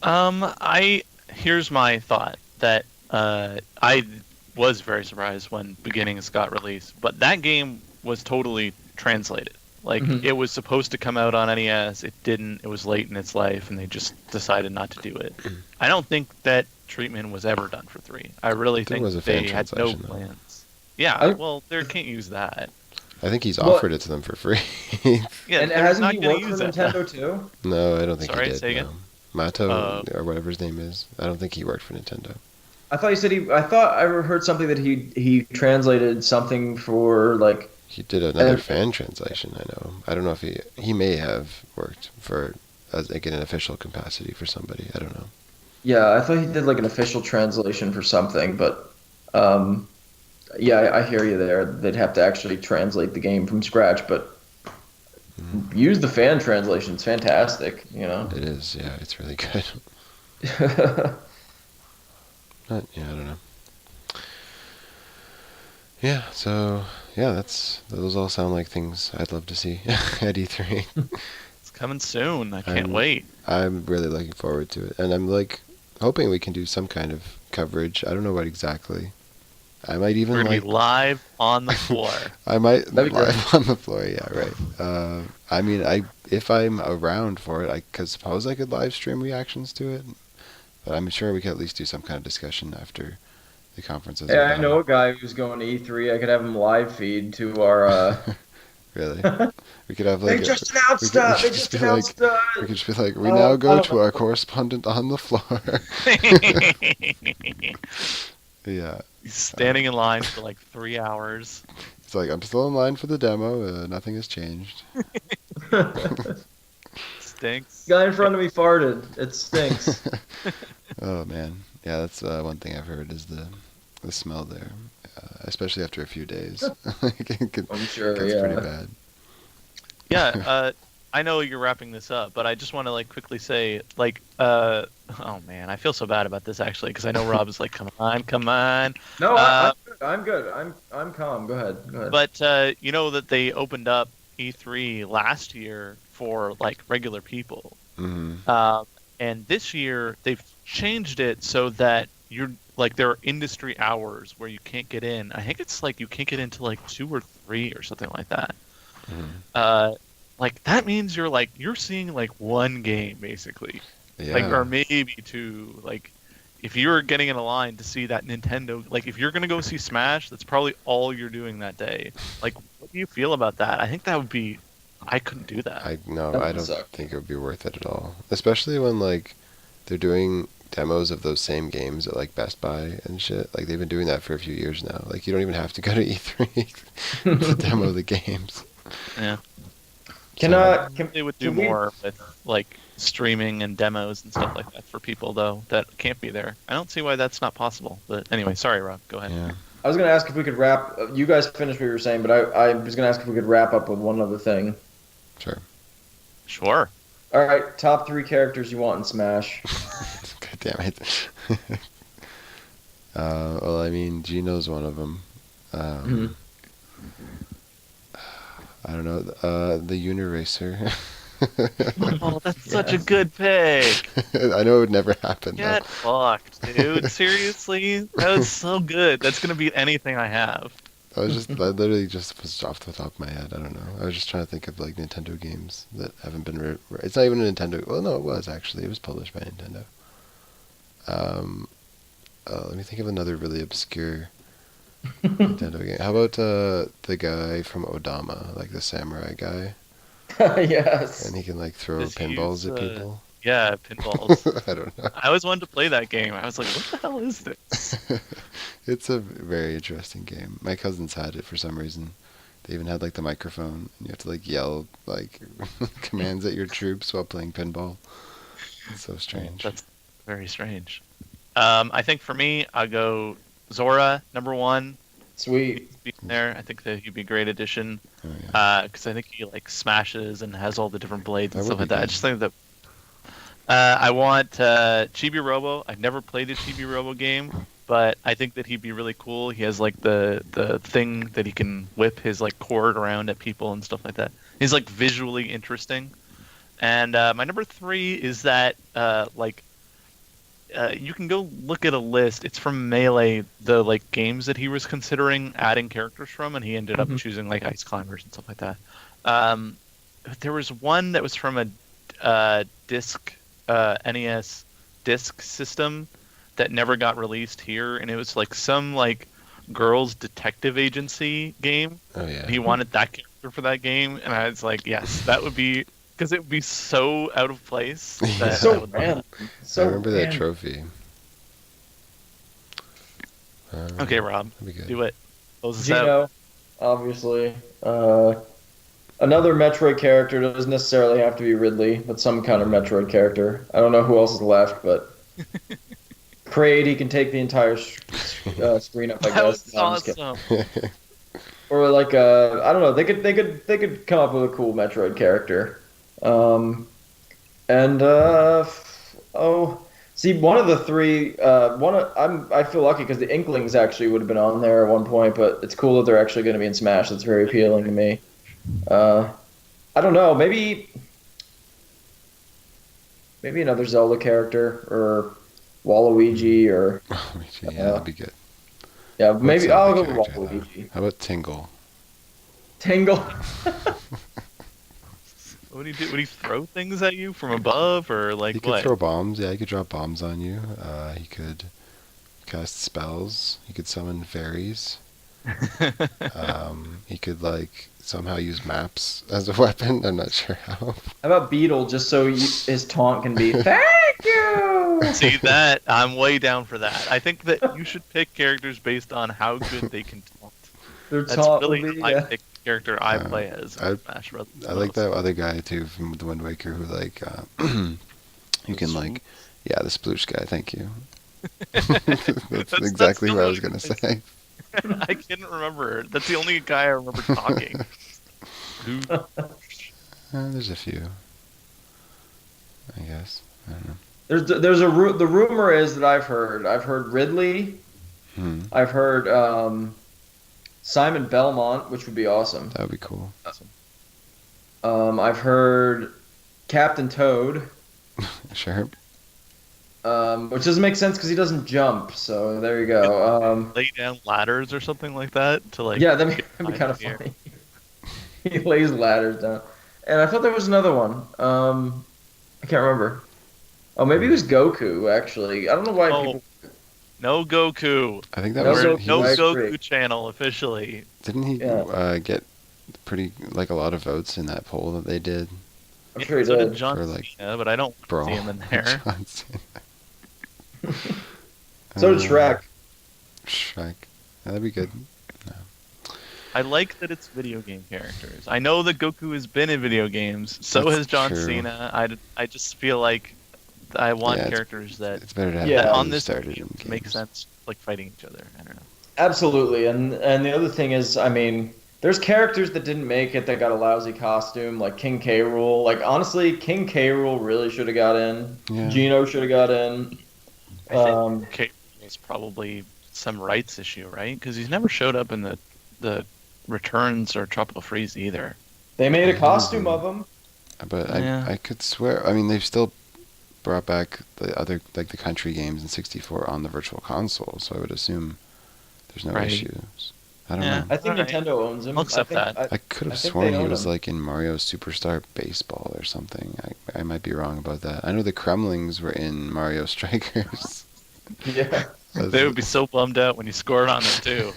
I here's my thought that I was very surprised when Beginnings got released, but that game was totally translated. Like Mhm. it was supposed to come out on NES, it didn't. It was late in its life, and they just decided not to do it. I don't think that treatment was ever done for 3. I really There think was a fan they had no translation though. plans. Yeah, I well, they can't use that. I think he's Well, offered it to them for free. Yeah, and they're hasn't he not going to worked for use that. Nintendo too? No, I don't think he Sorry, did. say No, again. Mato Uh, or whatever his name is. I don't think he worked for Nintendo. I thought you said he. I thought I heard something that he translated something for like. He did another And, fan translation. I know. I don't know if he may have worked for as like in an official capacity for somebody. I don't know. yeah, I thought he did like an official translation for something, but um, yeah, I hear you there. They'd have to actually translate the game from scratch, but Mm, use the fan translation. It's fantastic, you know. it is. Yeah, it's really good. But yeah, I don't know. Yeah, so yeah, those all sound like things I'd love to see at E3. it's coming soon. I can't I'm wait. I'm really looking forward to it, and I'm like hoping we can do some kind of coverage. I don't know what exactly. I might We're even gonna be like live on the floor. I might That'd be great. live on the floor. Yeah, right. I mean, I if I'm around for it, I could suppose I could live stream reactions to it, but I'm sure we could at least do some kind of discussion after the conferences are Yeah, I done. know a guy who's going to E3. I could have him live feed to our. Really, we could have They like just announced. we They could just just be like announced. we could just be like we now I go don't to our know. correspondent on the floor. Yeah, Standing in line for like 3 hours. it's like I'm still in line for the demo. Nothing has changed. Stinks. Guy in front of me farted. It stinks. Oh man, yeah, that's one thing I've heard is the smell there, especially after a few days. I'm sure. Gets pretty Yeah. bad. Yeah, I know you're wrapping this up, but I just want to like quickly say, like, oh man, I feel so bad about this actually because I know Rob is like, come on, come on. No, Uh, I'm good. I'm good. I'm calm. Go ahead. Go ahead. but you know that they opened up E3 last year for like regular people, Hmm. and this year they've changed it so that you're like there are industry hours where you can't get in. I think it's like you can't get into like 2 or 3 or something like that. Hmm. Uh, like that means you're seeing like one game basically, like Yeah, or maybe two. Like if you're getting in a line to see that Nintendo, like if you're gonna go see Smash, that's probably all you're doing that day. Like, what do you feel about that? I think that would be, I couldn't do that. I no, That I would don't suck. think it would be worth it at all. Especially when like they're doing demos of those same games at like Best Buy and shit. Like they've been doing that for a few years now. Like you don't even have to go to E3 to demo the games. Yeah, Can So can they would do can we? more with like streaming and demos and stuff like that for people though that can't be there. I don't see why that's not possible. But anyway, sorry, Rob. Go ahead. yeah, I was gonna ask if we could wrap. You guys finished what you were saying, but I was gonna ask if we could wrap up with one other thing. sure. Sure. All right, top 3 characters you want in Smash. God damn it. Well, I mean, Gino's one of them. Mhm. I don't know. The Uniracer. Oh, that's such a Yes. good pick. I know it would never happen though. Get fucked, dude. Seriously? That was so good. That's gonna beat anything I have. I literally just was off the top of my head. I don't know. I was just trying to think of like Nintendo games that haven't been. It's not even a Nintendo. Well, no, it was actually. It was published by Nintendo. Um, let me think of another really obscure Nintendo game. How about the guy from Odama, like the samurai guy, and Yes. he can like throw Does he pinballs use at people. Yeah, pinballs. I don't know. I always wanted to play that game. I was like, what the hell is this? It's a very interesting game. My cousins had it for some reason. They even had like the microphone, and you have to like yell like commands at your troops while playing pinball. It's so strange. That's very strange. I think for me, I'll go Zora, number one. Sweet. Being there, I think that he'd be a great addition. Oh, yeah. Because I think he like smashes and has all the different blades and That stuff would like be that. I good. just think that I want Chibi Robo. I've never played a Chibi Robo game, but I think that he'd be really cool. He has like the thing that he can whip his like cord around at people and stuff like that. He's like visually interesting. And my number three is that you can go look at a list. It's from Melee, the like games that he was considering adding characters from, and he ended up choosing like Ice Climbers and stuff like that. There was one that was from a disc NES disc system that never got released here, and it was like some like girls detective agency game. Oh yeah. He wanted that character for that game, and I was like, yes, that would be because it would be so out of place. That Yeah. I So would love random. that. So I remember that random. trophy. Okay, Rob, That'd be good. do it. Close us out. Gino, obviously. Another Metroid character doesn't necessarily have to be Ridley, but some kind of Metroid character. I don't know who else is left, but Kraid, he can take the entire screen up, I That guess. was No, I'm just kidding. awesome. Or like I don't know. They could come up with a cool Metroid character. And see, one of the three. I feel lucky because the Inklings actually would have been on there at one point, but it's cool that they're actually going to be in Smash. That's very appealing to me. I don't know. Maybe another Zelda character or Waluigi or Yeah, that'd be good. yeah. What Maybe Zelda I'll go with character, though? Waluigi. How about Tingle? Tingle. What do you do? Would he throw things at you from above, or like He could what? throw bombs. Yeah, he could drop bombs on you. He could cast spells. He could summon fairies. He could like somehow use maps as a weapon. I'm not sure how. How about Beetle, just so his taunt can be "Thank you." See that? I'm way down for that. I think that you should pick characters based on how good they can taunt. Their That's taunt really would be, my yeah. pick character I Uh, play as I- in Smash Bros. I like that other guy too from the Wind Waker who like you can like the sploosh guy. Thank you. That's exactly what I was gonna say. I couldn't remember. That's the only guy I remember talking. Who? There's a few. I guess. I don't know. The rumor is that I've heard Ridley, Hmm. I've heard Simon Belmont, which would be awesome. That would be cool. I've heard Captain Toad, Sure. which doesn't make sense because he doesn't jump. So there you go. Lay down ladders or something like that to like. Yeah, that'd get be high kind of in the air. funny. He lays ladders down, and I thought there was another one. I can't remember. Oh, maybe it was Goku. Actually, I don't know why Oh, people. no Goku. I think that No was. We're Goku, no I Goku agree. channel officially. Didn't he Yeah. get pretty like a lot of votes in that poll that they did? I'm sure he So did did. John For, like, Cena, but I don't Brawl. see him in there. John Cena. So did Shrek. Shrek. That'd be good. I like that it's video game characters. I know that Goku has been in video games. So That's has John true. Cena. I just feel like I want Yeah, characters that It's better to have Yeah. that people on who this started game in make games. sense, like fighting each other. I don't know. Absolutely, and the other thing is, I mean, there's characters that didn't make it that got a lousy costume, like King K. Rool. Like honestly, King K. Rool really should have got in. Yeah. Gino should have got in. I Um, think Kate was probably some rights issue, right? Because he's never showed up in the Returns or Tropical Freeze either. they made a costume of him. But Yeah. I could swear. I mean, they've still brought back the other like the country games in 64 on the Virtual Console, so I would assume there's no Right. issues. I don't Yeah. know. I think Alright. Nintendo owns him. I'll accept I think, that. I could I have think sworn they he own was him. like in Mario Superstar Baseball or something. I might be wrong about that. I know the Kremlings were in Mario Strikers. yeah. They would be so bummed out when you scored on them too.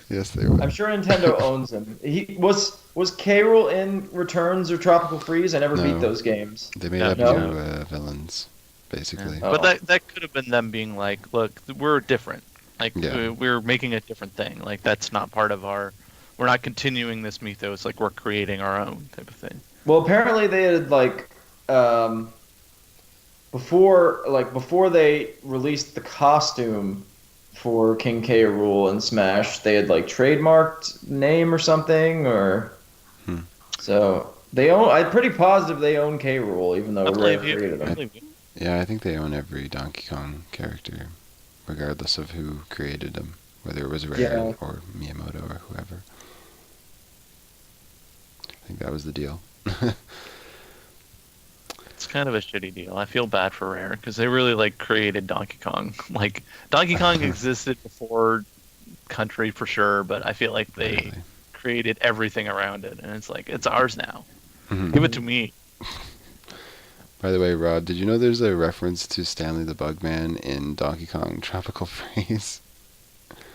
Yes, they will. I'm sure Nintendo owns him. He was K. Rool in Returns or Tropical Freeze? I never beat No. those games. They made Yeah, up me No? too. new villains, Yeah. basically. But Oh. that could have been them being like, look, we're different. Like Yeah. we're making a different thing. Like that's not part of our. We're not continuing this mythos. Like we're creating our own type of thing. Well, apparently they had um, before they released the costume for King K. Rool in Smash, they had like trademarked name or something, or Hmm. so they own. I'm pretty positive they own K. Rool, even though I Rare believe you. created I him. believe you. Yeah, I think they own every Donkey Kong character, regardless of who created them, whether it was Rare Yeah. or Miyamoto or whoever. I think that was the deal. It's kind of a shitty deal. I feel bad for Rare because they really like created Donkey Kong. Like Donkey Kong existed before Country for sure, but I feel like they Really. created everything around it, and it's like it's ours now. Mhm. Give it to me. By the way, Rod, did you know there's a reference to Stanley the Bugman in Donkey Kong Tropical Freeze?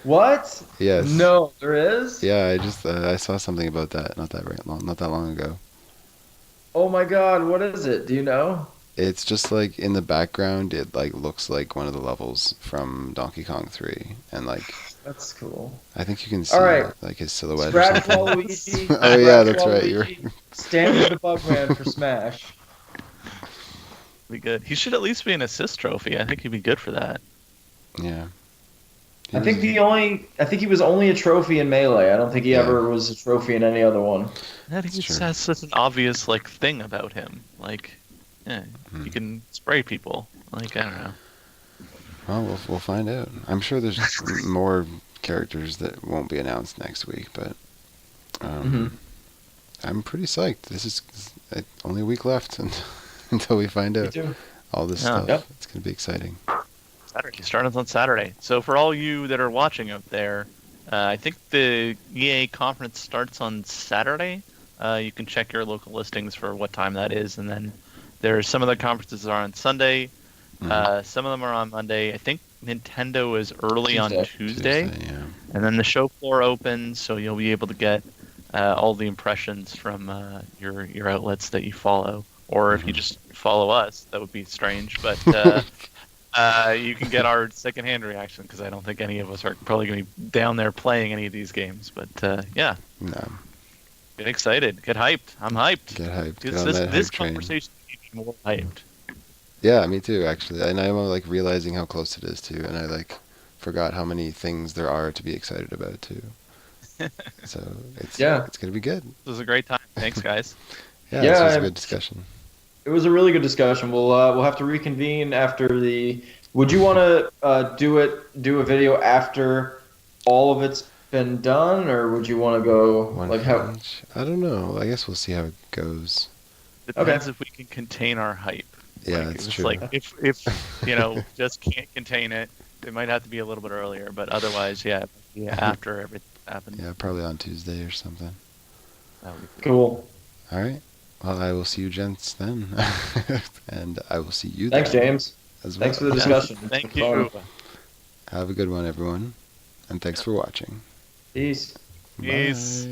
What? Yes. No, there is. Yeah, I saw something about that not that long ago. Oh my God, what is it? Do you know? It's just like in the background, it like looks like one of the levels from Donkey Kong 3, and like That's cool. I think you can see All right. like his silhouette or Scratch something. Waluigi. Oh yeah, Scratch that's right. You're Waluigi, Stanley the Bugman for Smash. Be good. He should at least be an assist trophy. I think he'd be good for that. yeah. I think he was only a trophy in Melee. I don't think he Yeah. ever was a trophy in any other one. That he That's just true. has such an obvious like thing about him. Like, yeah, Hmm. he can spray people. Like I don't know. Well, we'll find out. I'm sure there's more characters that won't be announced next week, but Mhm. I'm pretty psyched. This is only a week left until we find Me out too. all this Yeah. stuff. Yep. It's gonna be exciting. Saturday. Starting on Saturday. So for all you that are watching out there, I think the EA conference starts on Saturday. You can check your local listings for what time that is, and then there's some of the conferences are on Sunday. Some of them are on Monday. I think Nintendo is early on Tuesday, Yeah. and then the show floor opens, so you'll be able to get all the impressions from your outlets that you follow, or if you just follow us, that would be strange, but. You can get our secondhand reaction because I don't think any of us are probably going to be down there playing any of these games. But yeah, No. get excited, get hyped. I'm hyped. Get hyped. Get This on this, that this hype train. conversation made me more hyped. Yeah, me too, actually. And I'm like realizing how close it is too, and I like forgot how many things there are to be excited about too. So Yeah. it's gonna be good. This was a great time. Thanks, guys. Yeah, Yeah, this was a I- good discussion. It was a really good discussion. We'll have to reconvene after the. Would you want to do a video after all of it's been done, or would you want to go One like for how? each. I don't know. I guess we'll see how it goes. Depends if we can contain our hype. Yeah, Like, that's it's true. like if just can't contain it, it might have to be a little bit earlier. But otherwise, yeah, after everything happens. Yeah, probably on Tuesday or something. That would be Cool. All right. Well, I will see you gents then, and I will see you Thanks, then James. as well. Thanks for the Yeah. discussion. It's Thank been you. fun. Have a good one, everyone, and thanks for watching. Peace. Peace. Bye.